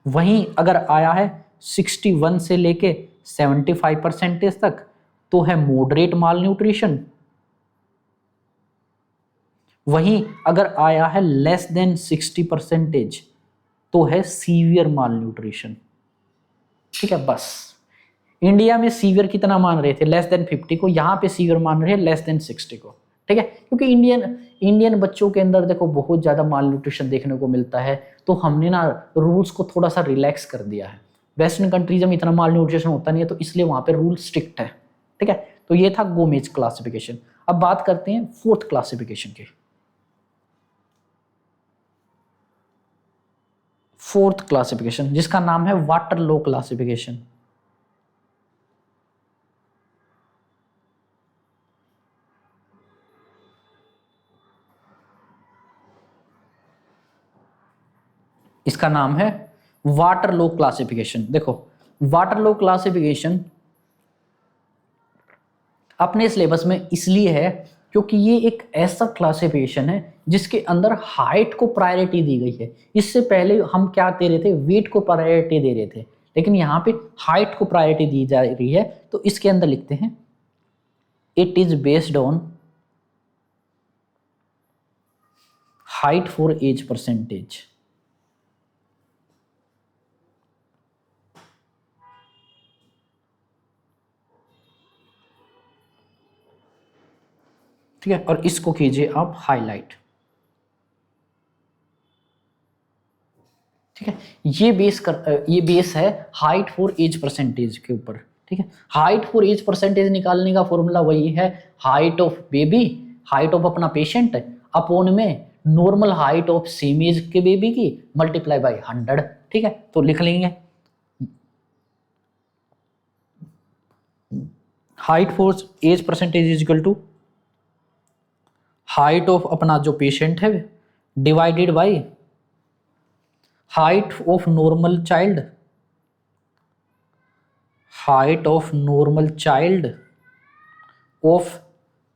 वहीं अगर आया है 61 से लेके 75% तक तो है मॉडरेट माल न्यूट्रिशन। वहीं अगर आया है लेस देन 60% तो है सीवियर माल न्यूट्रिशन। ठीक है, बस इंडिया में सीवियर कितना मान रहे थे, लेस देन 50 को, यहाँ पे सीवियर मान रहे हैं लेस देन 60 को। ठीक है, क्योंकि इंडियन बच्चों के अंदर देखो बहुत ज्यादा माल न्यूट्रिशन देखने को मिलता है, तो हमने ना रूल्स को थोड़ा सा रिलैक्स कर दिया है। वेस्टर्न कंट्रीज में इतना माल न्यूट्रिशन होता नहीं है, तो इसलिए वहां पे रूल स्ट्रिक्ट है। ठीक है, तो ये था गोमेज क्लासिफिकेशन। अब बात करते हैं फोर्थ क्लासिफिकेशन की। फोर्थ क्लासिफिकेशन जिसका नाम है वाटरलो क्लासिफिकेशन। इसका नाम है वाटरलो क्लासिफिकेशन। देखो, वाटरलो क्लासिफिकेशन अपने सिलेबस में इसलिए है क्योंकि ये एक ऐसा क्लासिफिकेशन है जिसके अंदर हाइट को प्रायोरिटी दी गई है। इससे पहले हम क्या दे रहे थे, वेट को प्रायोरिटी दे रहे थे, लेकिन यहाँ पे हाइट को प्रायोरिटी दी जा रही है। तो इसके अंदर लिखते हैं it is based on height for age percentage. ठीक है, और इसको कीजिए आप हाईलाइट। ठीक है, ये बेस है हाइट फॉर एज परसेंटेज के ऊपर। ठीक है, हाइट फॉर एज परसेंटेज निकालने का फॉर्मूला वही है, height of baby, height of अपना पेशेंट अपॉन में normal height of same age के बेबी की मल्टीप्लाई बाय 100। ठीक है, तो लिख लेंगे height for age percentage is equal to height of अपना जो पेशेंट है divided by height of normal child, height of normal child of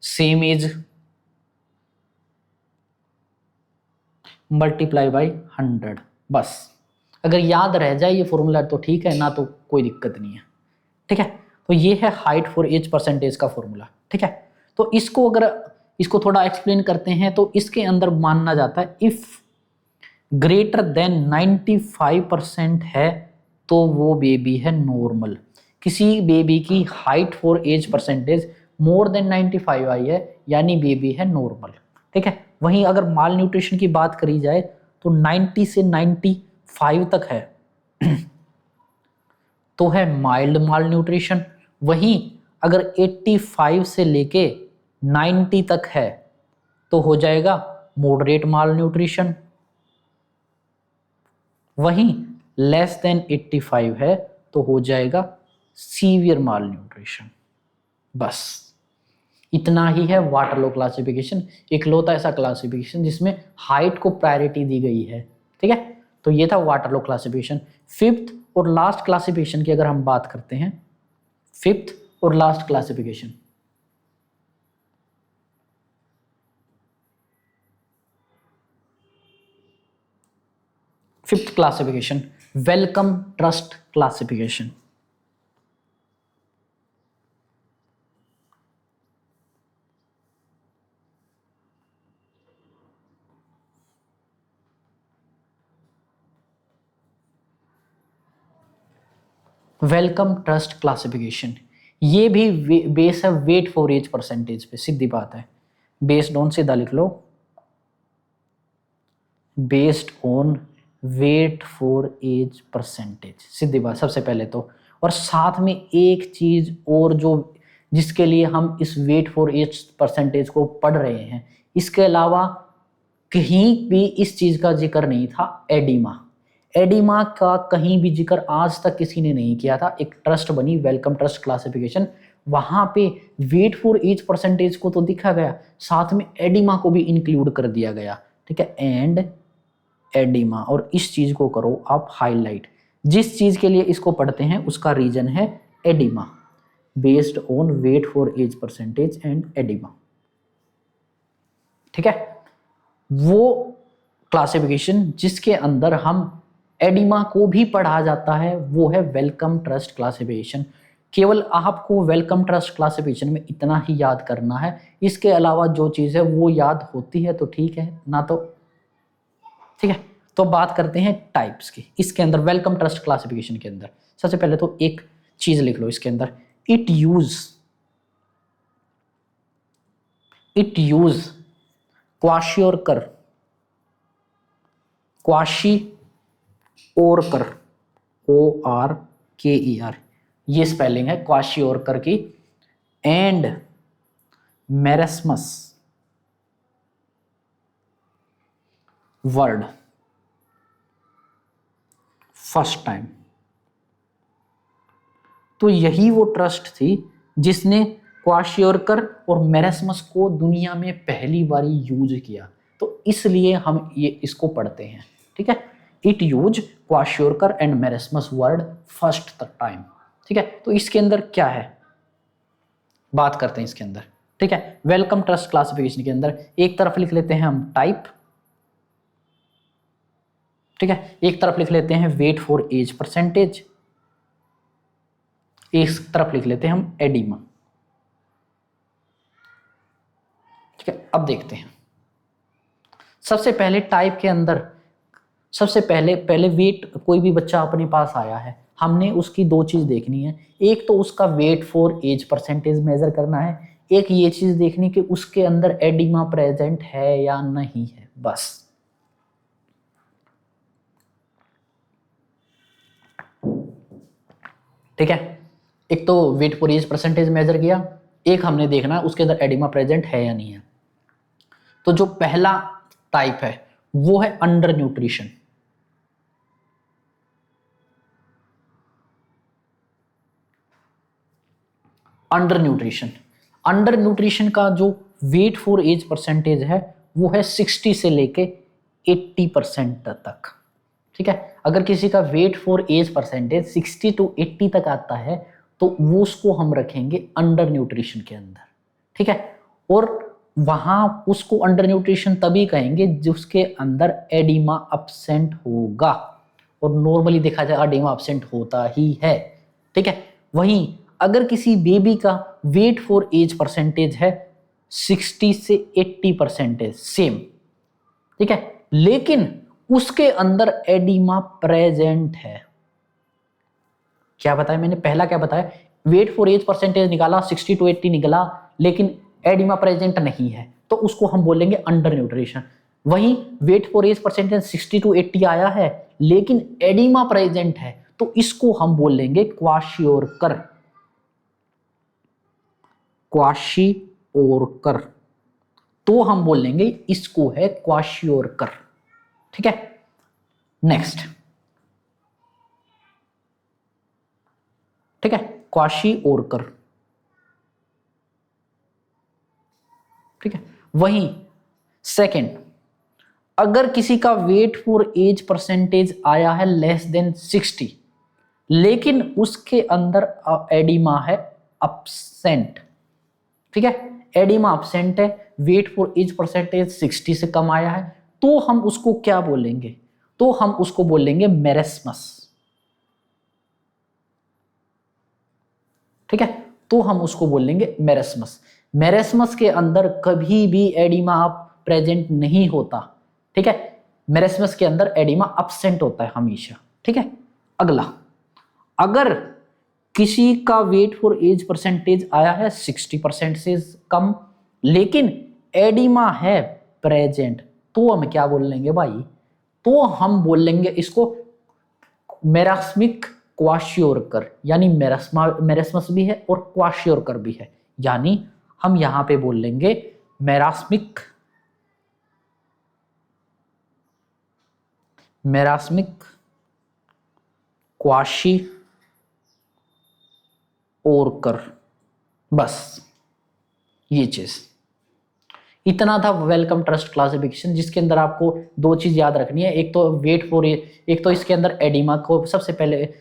same age multiply by 100। बस अगर याद रह जाए ये फॉर्मूला तो ठीक है, ना तो कोई दिक्कत नहीं है। ठीक है, तो ये है हाइट फॉर एज परसेंटेज का फॉर्मूला। ठीक है, तो इसको थोड़ा एक्सप्लेन करते हैं। तो इसके अंदर मानना जाता है इफ ग्रेटर देन 95% है तो वो बेबी है नॉर्मल। किसी बेबी की height for age percentage more than 95 आई है यानी बेबी है नॉर्मल। ठीक है, वहीं अगर माल न्यूट्रिशन की बात करी जाए तो 90 से 95 तक है तो है माइल्ड माल न्यूट्रिशन। वहीं अगर 85 से लेके 90 तक है तो हो जाएगा मॉडरेट माल न्यूट्रिशन। वहीं लेस देन 85 है तो हो जाएगा सीवियर माल न्यूट्रिशन। बस इतना ही है वाटरलो क्लासिफिकेशन, इकलौता ऐसा क्लासिफिकेशन जिसमें हाइट को प्रायोरिटी दी गई है। ठीक है, तो ये था वाटरलो क्लासिफिकेशन। फिफ्थ और लास्ट क्लासिफिकेशन की अगर हम बात करते हैं, फिफ्थ और last classification, fifth classification Wellcome Trust classification. Wellcome Trust classification ये भी बेस है वेट फॉर एज परसेंटेज पे, सीधी बात है। बेस्ड ऑन, सीधा लिख लो, based on weight for age percentage, सीधी बात सबसे पहले तो। और साथ में एक चीज और जो जिसके लिए हम इस वेट फॉर एज परसेंटेज को पढ़ रहे हैं, इसके अलावा कहीं भी इस चीज का जिक्र नहीं था, एडिमा। एडिमा का कहीं भी जिक्र आज तक किसी ने नहीं किया था। एक ट्रस्ट बनी वेलकम ट्रस्ट क्लासिफिकेशन, वहां पे वेट फॉर एज परसेंटेज को तो दिखा गया, साथ में एडिमा को भी इंक्लूड कर दिया गया। ठीक है, एंड एडिमा, और इस चीज को करो आप हाईलाइट। जिस चीज के लिए इसको पढ़ते हैं उसका रीजन है oedema, based on weight for age percentage and oedema. ठीक है, वो क्लासिफिकेशन जिसके अंदर हम एडिमा को भी पढ़ा जाता है वो है वेलकम ट्रस्ट क्लासिफिकेशन। केवल आपको वेलकम ट्रस्ट क्लासिफिकेशन में इतना ही याद करना है, इसके अलावा जो चीज़ है वो याद होती है तो ठीक है, ना तो ठीक है। तो बात करते हैं टाइप्स की। इसके अंदर वेलकम ट्रस्ट क्लासिफिकेशन के अंदर सबसे पहले तो एक चीज लिख लो इसके अंदर, it use kwashiorkor, kwashiorkor, ORKER, ये स्पेलिंग है क्वाशियोरकर की, and marasmus word first time. तो यही वो ट्रस्ट थी जिसने क्वाशियोरकर और मेरेस्मस को दुनिया में पहली बार यूज किया, तो इसलिए हम ये इसको पढ़ते हैं, ठीक है। It use kwashiorkor and marasmus word first time, ठीक है। तो इसके अंदर क्या है, बात करते हैं इसके अंदर, ठीक है। वेलकम ट्रस्ट क्लासिफिकेशन के अंदर एक तरफ लिख लेते हैं हम टाइप, ठीक है, एक तरफ लिख लेते हैं वेट फॉर एज परसेंटेज, एक तरफ लिख लेते हैं हम एडिमा, ठीक है। अब देखते हैं सबसे पहले टाइप के अंदर, सबसे पहले वेट, कोई भी बच्चा अपने पास आया है, हमने उसकी दो चीज देखनी है, एक तो उसका weight for age percentage measure करना है, एक ये चीज देखनी कि उसके अंदर एडिमा प्रेजेंट है या नहीं है, बस। ठीक है, एक तो weight for age percentage measure किया, एक हमने देखना है उसके अंदर एडिमा प्रेजेंट है या नहीं है। तो जो पहला टाइप है वो है अंडर न्यूट्रिशन। अंडर न्यूट्रिशन का जो वेट फॉर एज परसेंटेज है वो है 60 से लेके 80% तक, ठीक है। अगर किसी का weight for age percentage 60 to 80 तक आता है तो वो उसको हम रखेंगे अंडर न्यूट्रिशन के अंदर, ठीक है। और वहां उसको अंडर न्यूट्रिशन तभी कहेंगे जिसके अंदर एडिमा अब्सेंट होगा, और नॉर्मली देखा जाए एडिमा अब्सेंट होता ही है, ठीक है। वहीं अगर किसी बेबी का वेट फॉर एज परसेंटेज है 60 से 80% सेम, ठीक है, लेकिन उसके अंदर एडिमा प्रेजेंट है, क्या बताया मैंने, पहला क्या बताया, वेट फॉर एज परसेंटेज निकाला 60 to 80 निकला, लेकिन एडिमा प्रेजेंट नहीं है, तो उसको हम बोलेंगे अंडर न्यूट्रिशन। वहीं weight for age percentage 60 to 80 आया है लेकिन एडिमा प्रेजेंट है, तो इसको हम बोलेंगे क्वाशियोरकर, क्वाशियोरकर, तो हम बोलेंगे इसको है क्वाशियोरकर, ठीक है। नेक्स्ट, ठीक है, क्वाशियोरकर, ठीक है। वहीं सेकंड, अगर किसी का वेट फॉर एज परसेंटेज आया है लेस देन 60 लेकिन उसके अंदर एडिमा है अब्सेंट, ठीक है, एडिमा अब्सेंट है, वेट फॉर एज परसेंटेज 60 से कम आया है, तो हम उसको क्या बोलेंगे, तो हम उसको बोलेंगे मेरेस्मस, ठीक है। तो हम उसको बोलेंगे मेरेस्मस। मेरेस्मस के अंदर कभी भी एडिमा प्रेजेंट नहीं होता, ठीक है, मेरेस्मस के अंदर एडिमा अब्सेंट होता है हमेशा, ठीक है। अगला, अगर किसी का वेट फॉर एज परसेंटेज आया है 60% से कम लेकिन एडिमा है प्रेजेंट, तो हम क्या बोल लेंगे भाई, तो हम बोल लेंगे इसको मेरास्मिक क्वाशियोरकर, यानी मेरेस्मस भी है और क्वाशियोरकर भी है, यानी हम यहां पे बोल लेंगे मेरास्मिक क्वाशियोरकर, बस ये चीज। इतना था वेलकम ट्रस्ट क्लासिफिकेशन, जिसके अंदर आपको दो चीज याद रखनी है, एक तो वेट फॉर, एक तो इसके अंदर एडिमा को सबसे पहले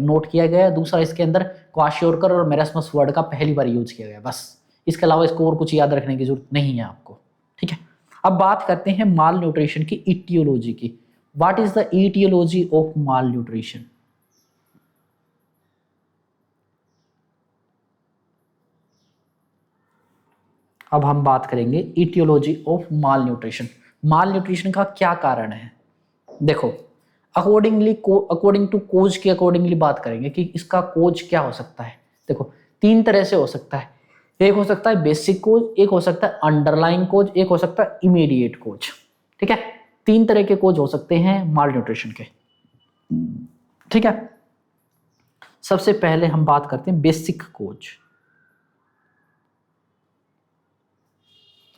नोट किया गया है, दूसरा इसके अंदर क्वाशियोरकर और मेरेस्मस वर्ड का पहली बार यूज किया गया, बस। इसके अलावा इसको और कुछ याद रखने की जरूरत नहीं है आपको, ठीक है। अब बात करते हैं माल न्यूट्रिशन की इटियोलॉजी की। What is the aetiology of malnutrition? अब हम बात करेंगे aetiology of malnutrition. Malnutrition का क्या कारण है? देखो, अकॉर्डिंग टू कोज के अकॉर्डिंगली बात करेंगे कि इसका कोज क्या हो सकता है। देखो, 3 तरह से हो सकता है। एक हो सकता है बेसिक कोज, एक हो सकता है अंडरलाइंग कोज, एक हो सकता है इमीडिएट कोज। ठीक है, 3 तरह के कोज हो सकते हैं माल न्यूट्रिशन के। ठीक है, सबसे पहले हम बात करते हैं बेसिक कोज।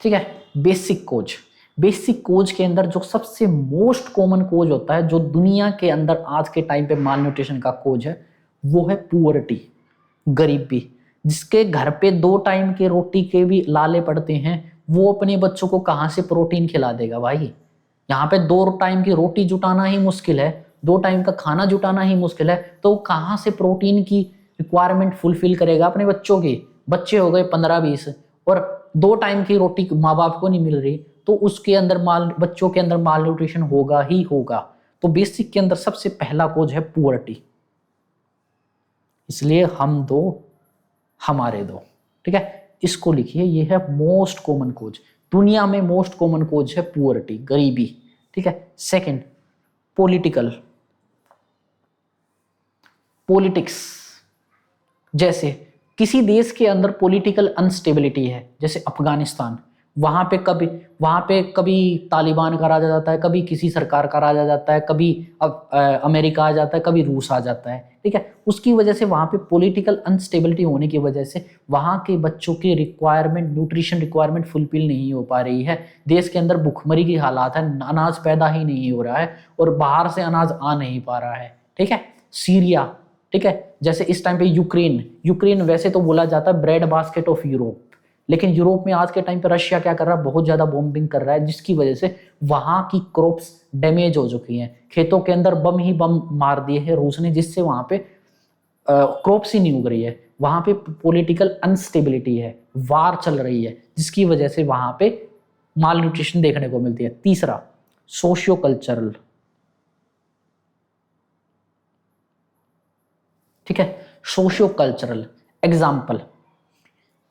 ठीक है, बेसिक कोज। बेसिक कोज के अंदर जो सबसे मोस्ट कॉमन कोज होता है, जो दुनिया के अंदर आज के टाइम पे माल न्यूट्रिशन का कोज है, वो है पुअर्टी, गरीबी। जिसके घर पे 2 टाइम के रोटी के भी लाले पड़ते हैं, वो अपने बच्चों को कहाँ से प्रोटीन खिला देगा भाई? यहाँ पे 2 टाइम की रोटी जुटाना ही मुश्किल है, 2 टाइम का खाना जुटाना ही मुश्किल है, तो कहाँ से प्रोटीन की रिक्वायरमेंट फुलफिल करेगा अपने बच्चों की? बच्चे हो गए 15-20 और 2 टाइम की रोटी माँ बाप को नहीं मिल रही, तो उसके अंदर बच्चों के अंदर माल न्यूट्रिशन होगा ही होगा। तो बेसिक के अंदर सबसे पहला कोज है पुअर्टी, इसलिए हम दो हमारे दो। ठीक है, इसको लिखिए, ये है मोस्ट कॉमन कोज। दुनिया में मोस्ट कॉमन कोज है पुअर्टी, गरीबी। ठीक है, सेकंड पॉलिटिक्स। जैसे किसी देश के अंदर पॉलिटिकल अनस्टेबिलिटी है, जैसे अफगानिस्तान, वहां पे कभी तालिबान का राज आ जाता है, कभी किसी सरकार का राज आ जाता है, कभी अमेरिका आ जाता है, कभी रूस आ जाता है। ठीक है, उसकी वजह से वहां पे पॉलिटिकल अनस्टेबिलिटी होने की वजह से वहां के बच्चों की न्यूट्रिशन रिक्वायरमेंट फुलफिल नहीं हो पा रही है। देश के अंदर भुखमरी की हालात है, अनाज पैदा ही नहीं हो रहा है और बाहर से अनाज आ नहीं पा रहा है। ठीक है, सीरिया, ठीक है, जैसे इस टाइम पे यूक्रेन वैसे तो बोला जाता है ब्रेड बास्केट ऑफ यूरोप, लेकिन यूरोप में आज के टाइम पे रशिया क्या कर रहा है? बहुत ज्यादा बॉम्बिंग कर रहा है, जिसकी वजह से वहां की क्रॉप्स डैमेज हो चुकी हैं। खेतों के अंदर बम मार दिए हैं रूस ने, जिससे वहां पे क्रॉप्स ही नहीं उग रही है। वहां पे पॉलिटिकल अनस्टेबिलिटी है, वार चल रही है, जिसकी वजह से वहां पे माल न्यूट्रिशन देखने को मिलती है। तीसरा, सोशियो कल्चरल। ठीक है, सोशियो कल्चरल एग्जाम्पल,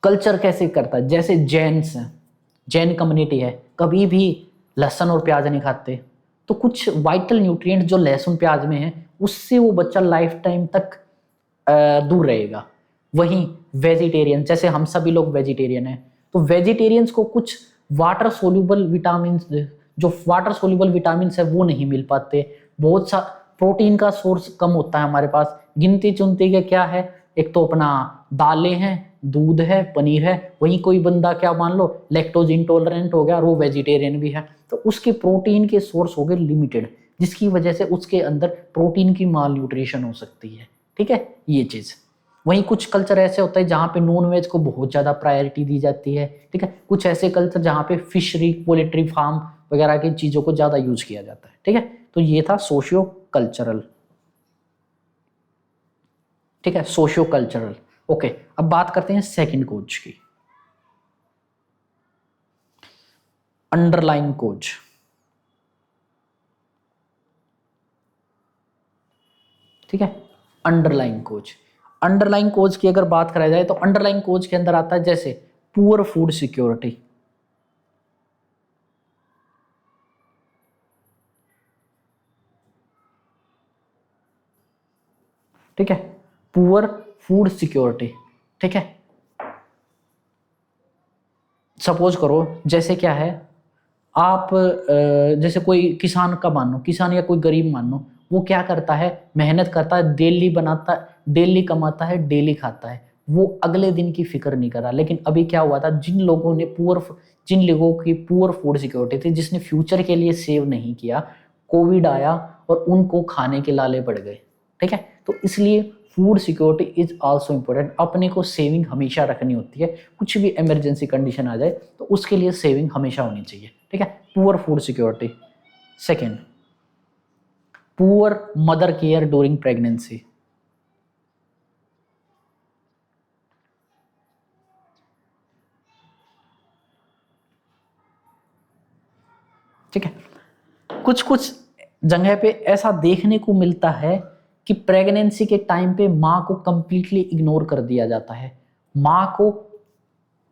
कल्चर कैसे करता है? जैसे जैन कम्युनिटी है, कभी भी लहसुन और प्याज नहीं खाते, तो कुछ वाइटल न्यूट्रिएंट जो लहसुन प्याज में है, उससे वो बच्चा लाइफ टाइम तक दूर रहेगा। वहीं वेजिटेरियन, जैसे हम सभी लोग वेजिटेरियन हैं, तो वेजिटेरियंस को कुछ वाटर सोल्यूबल विटामिन है वो नहीं मिल पाते। बहुत सा प्रोटीन का सोर्स कम होता है हमारे पास। गिनती चुनती के क्या है? एक तो अपना दालें हैं, दूध है, पनीर है। वहीं कोई बंदा क्या मान लो लैक्टोज इंटॉलरेंट हो गया और वो वेजिटेरियन भी है, तो उसके प्रोटीन के सोर्स हो गए लिमिटेड, जिसकी वजह से उसके अंदर प्रोटीन की माल न्यूट्रिशन हो सकती है। ठीक है, ये चीज। वहीं कुछ कल्चर ऐसे होता है जहाँ पे नॉन वेज को बहुत ज्यादा प्रायोरिटी दी जाती है। ठीक है, कुछ ऐसे कल्चर जहाँ पे फिशरी, पोल्ट्री फार्म वगैरह की चीजों को ज्यादा यूज किया जाता है। ठीक है, तो ये था सोशियो कल्चरल। ठीक है, सोशियो कल्चरल। ओके, अब बात करते हैं सेकंड कोज की, अंडरलाइन कोज। ठीक है, अंडरलाइन कोज की अगर बात करा जाए तो अंडरलाइन कोज के अंदर आता है जैसे पुअर फूड सिक्योरिटी। ठीक है, पुअर फूड सिक्योरिटी। ठीक है, सपोज करो जैसे क्या है, आप जैसे कोई किसान का मान लो, किसान या कोई गरीब मान लो, वो क्या करता है? मेहनत करता है, डेली बनाता है, डेली कमाता है, डेली खाता है, वो अगले दिन की फिक्र नहीं कर रहा। लेकिन अभी क्या हुआ था, जिन लोगों की पुअर फूड सिक्योरिटी थी, जिसने फ्यूचर के लिए सेव नहीं किया, कोविड आया और उनको खाने के लाले पड़ गए। ठीक है, तो इसलिए food security is also important. अपने को सेविंग हमेशा रखनी होती है, कुछ भी इमरजेंसी कंडीशन आ जाए तो उसके लिए सेविंग हमेशा होनी चाहिए। ठीक है, poor food security. Second, poor mother care during pregnancy. ठीक है, कुछ कुछ जगह पे ऐसा देखने को मिलता है कि प्रेगनेंसी के टाइम पे माँ को कंप्लीटली इग्नोर कर दिया जाता है। माँ को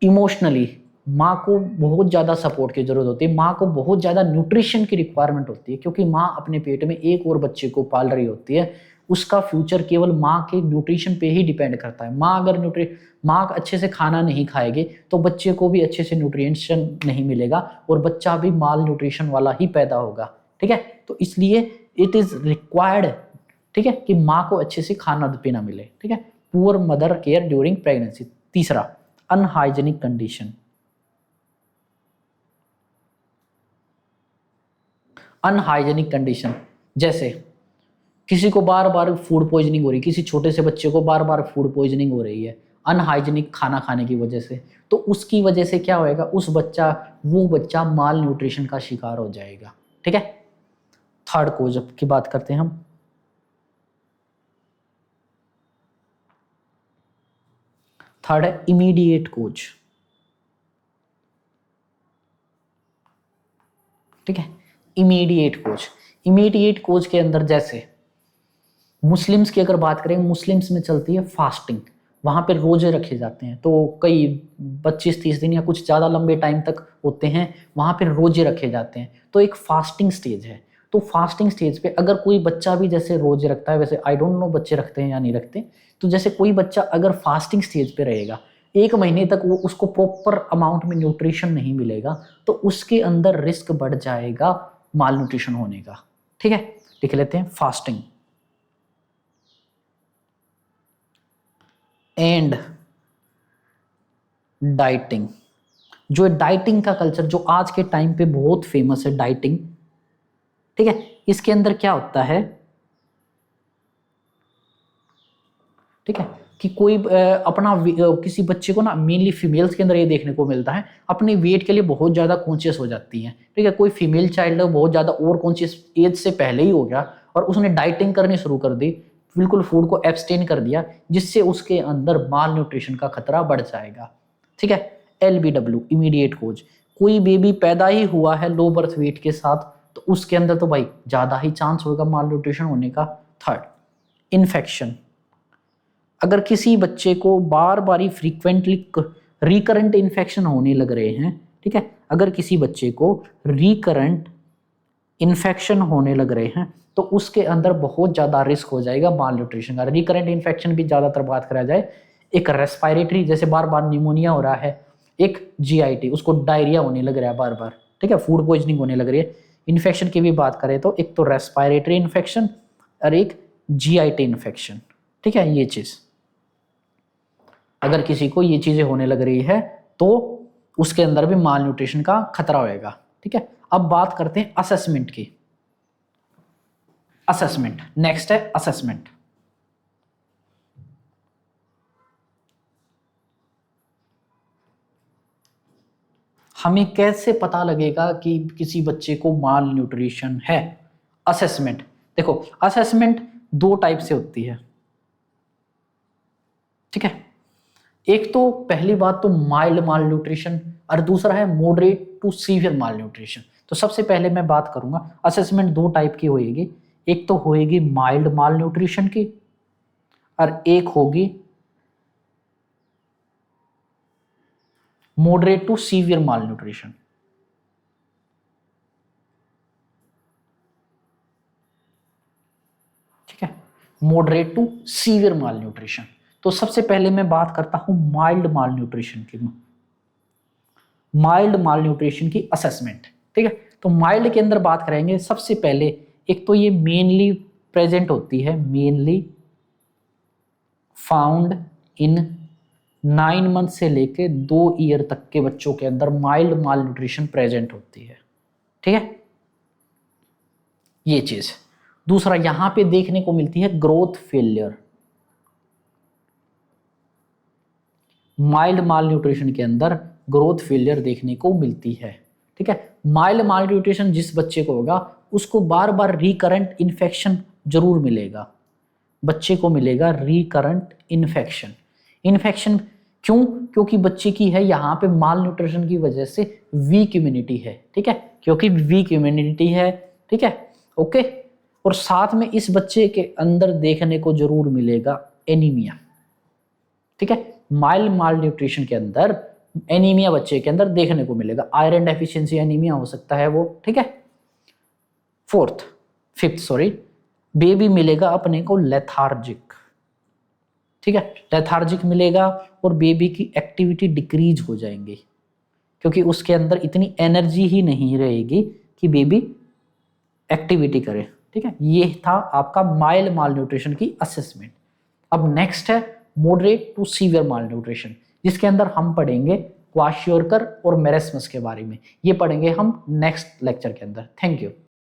इमोशनली माँ को बहुत ज़्यादा सपोर्ट की जरूरत होती है, माँ को बहुत ज़्यादा न्यूट्रिशन की रिक्वायरमेंट होती है, क्योंकि माँ अपने पेट में एक और बच्चे को पाल रही होती है। उसका फ्यूचर केवल माँ के न्यूट्रिशन पे ही डिपेंड करता है। माँ अच्छे से खाना नहीं खाएगी तो बच्चे को भी अच्छे से न्यूट्रिशन नहीं मिलेगा और बच्चा भी माल न्यूट्रिशन वाला ही पैदा होगा। ठीक है, तो इसलिए इट इज रिक्वायर्ड, ठीक है, कि माँ को अच्छे से खाना पीना मिले। ठीक है, poor mother care during pregnancy. तीसरा, अनहाइजेनिक कंडीशन। अनहाइजेनिक कंडीशन जैसे किसी को बार बार फूड पॉइजनिंग हो रही है, किसी छोटे से बच्चे को बार बार फूड पॉइजनिंग हो रही है अनहाइजेनिक खाना खाने की वजह से, तो उसकी वजह से क्या होएगा, वो बच्चा माल न्यूट्रिशन का शिकार हो जाएगा। ठीक है, थर्ड कोज की बात करते हैं हम। थर्ड है इमीडिएट कोज। ठीक है, इमीडिएट कोज। इमीडिएट कोज के अंदर जैसे मुस्लिम्स की अगर बात करें, मुस्लिम्स में चलती है फास्टिंग, वहां पे रोजे रखे जाते हैं, तो कई 25-30 दिन या कुछ ज़्यादा लंबे टाइम तक होते हैं, वहां पे रोजे रखे जाते हैं, तो एक फास्टिंग स्टेज है। तो फास्टिंग स्टेज पे अगर कोई बच्चा भी जैसे रोजे रखता है, वैसे आई डोंट नो बच्चे रखते हैं या नहीं रखते, तो जैसे कोई बच्चा अगर फास्टिंग स्टेज पे रहेगा 1 महीने तक, वो उसको प्रॉपर अमाउंट में न्यूट्रिशन नहीं मिलेगा, तो उसके अंदर रिस्क बढ़ जाएगा माल न्यूट्रिशन होने का। ठीक है, लिख लेते हैं फास्टिंग एंड डाइटिंग। जो डाइटिंग का कल्चर जो आज के टाइम पे बहुत फेमस है, डाइटिंग। ठीक है, इसके अंदर क्या होता है, ठीक है, कि कोई अपना किसी बच्चे को ना, मेनली फीमेल्स के अंदर ये देखने को मिलता है, अपने वेट के लिए बहुत ज़्यादा कॉन्शियस हो जाती हैं। ठीक है, कोई फीमेल चाइल्ड है बहुत ज़्यादा ओवर कॉन्शियस एज से पहले ही हो गया और उसने डाइटिंग करनी शुरू कर दी, बिल्कुल फूड को एब्सटेन कर दिया, जिससे उसके अंदर माल न्यूट्रिशन का खतरा बढ़ जाएगा। ठीक है, LBW इमीडिएट कोज। कोई बेबी पैदा ही हुआ है लो बर्थ वेट के साथ, तो उसके अंदर तो भाई ज़्यादा ही चांस होगा माल न्यूट्रिशन होने का। Third, infection. अगर किसी बच्चे को बार बार फ्रीक्वेंटली रिकरेंट इन्फेक्शन होने लग रहे हैं, ठीक है, अगर किसी बच्चे को रिकरेंट इन्फेक्शन होने लग रहे हैं, तो उसके अंदर बहुत ज़्यादा रिस्क हो जाएगा माल न्यूट्रिशन का। रिकरेंट इन्फेक्शन भी ज़्यादातर बात करा जाए, एक रेस्पिरेटरी, जैसे बार बार निमोनिया हो रहा है, एक GIT, उसको डायरिया होने लग रहा है बार बार, ठीक है, फूड पॉइजनिंग होने लग रही है। इन्फेक्शन की भी बात करें तो एक तो रेस्पिरेटरी इन्फेक्शन और एक GIT इन्फेक्शन। ठीक है, ये चीज़ अगर किसी को ये चीज़ें होने लग रही है तो उसके अंदर भी माल न्यूट्रिशन का खतरा होएगा। ठीक है, अब बात करते हैं असेसमेंट की। असेसमेंट, नेक्स्ट है असेसमेंट। हमें कैसे पता लगेगा कि किसी बच्चे को माल न्यूट्रिशन है? असेसमेंट, देखो असेसमेंट 2 टाइप से होती है। ठीक है, एक तो पहली बात तो माइल्ड माल न्यूट्रिशन और दूसरा है moderate to severe malnutrition. तो सबसे पहले मैं बात करूंगा असेसमेंट 2 टाइप की होएगी, एक तो होएगी माइल्ड माल न्यूट्रिशन की और एक होगी moderate to severe malnutrition. ठीक है, moderate to severe malnutrition. तो सबसे पहले मैं बात करता हूं माइल्ड माल न्यूट्रिशन की। माइल्ड माल न्यूट्रिशन की असेसमेंट, ठीक है, तो माइल्ड के अंदर बात करेंगे सबसे पहले, एक तो ये मेनली प्रेजेंट होती है, मेनली फाउंड इन 9 मंथ से लेके 2 ईयर तक के बच्चों के अंदर माइल्ड माल न्यूट्रिशन प्रेजेंट होती है। ठीक है, ये चीज। दूसरा यहां पे देखने को मिलती है growth failure. Mild malnutrition के अंदर ग्रोथ फेलियर देखने को मिलती है। ठीक है, माइल्ड माल न्यूट्रिशन जिस बच्चे को होगा उसको बार बार रिकरेंट इन्फेक्शन जरूर मिलेगा, बच्चे को मिलेगा रिकरेंट इन्फेक्शन। इन्फेक्शन क्यों? क्योंकि बच्चे की है यहाँ पे माल न्यूट्रिशन की वजह से वीक इम्यूनिटी है। ठीक है, क्योंकि वीक इम्यूनिटी है। ठीक है, ओके, और साथ में इस बच्चे के अंदर देखने को जरूर मिलेगा एनीमिया। ठीक है, माइल्ड माल न्यूट्रिशन के अंदर एनीमिया बच्चे के अंदर देखने को मिलेगा, आयरन डेफिशिएंसी एनीमिया हो सकता है वो, ठीक है। फिफ्थ बेबी मिलेगा अपने को लेथार्जिक, ठीक है, लेथार्जिक मिलेगा और बेबी की एक्टिविटी डिक्रीज हो जाएंगी क्योंकि उसके अंदर इतनी एनर्जी ही नहीं रहेगी कि बेबी एक्टिविटी करे, ठीक है। ये था आपका माइल्ड माल न्यूट्रिशन की असेसमेंट। अब नेक्स्ट है moderate to severe malnutrition, जिसके अंदर हम पढ़ेंगे क्वाशियोरकर और मेरेस्मस के बारे में। ये पढ़ेंगे हम नेक्स्ट लेक्चर के अंदर। Thank you.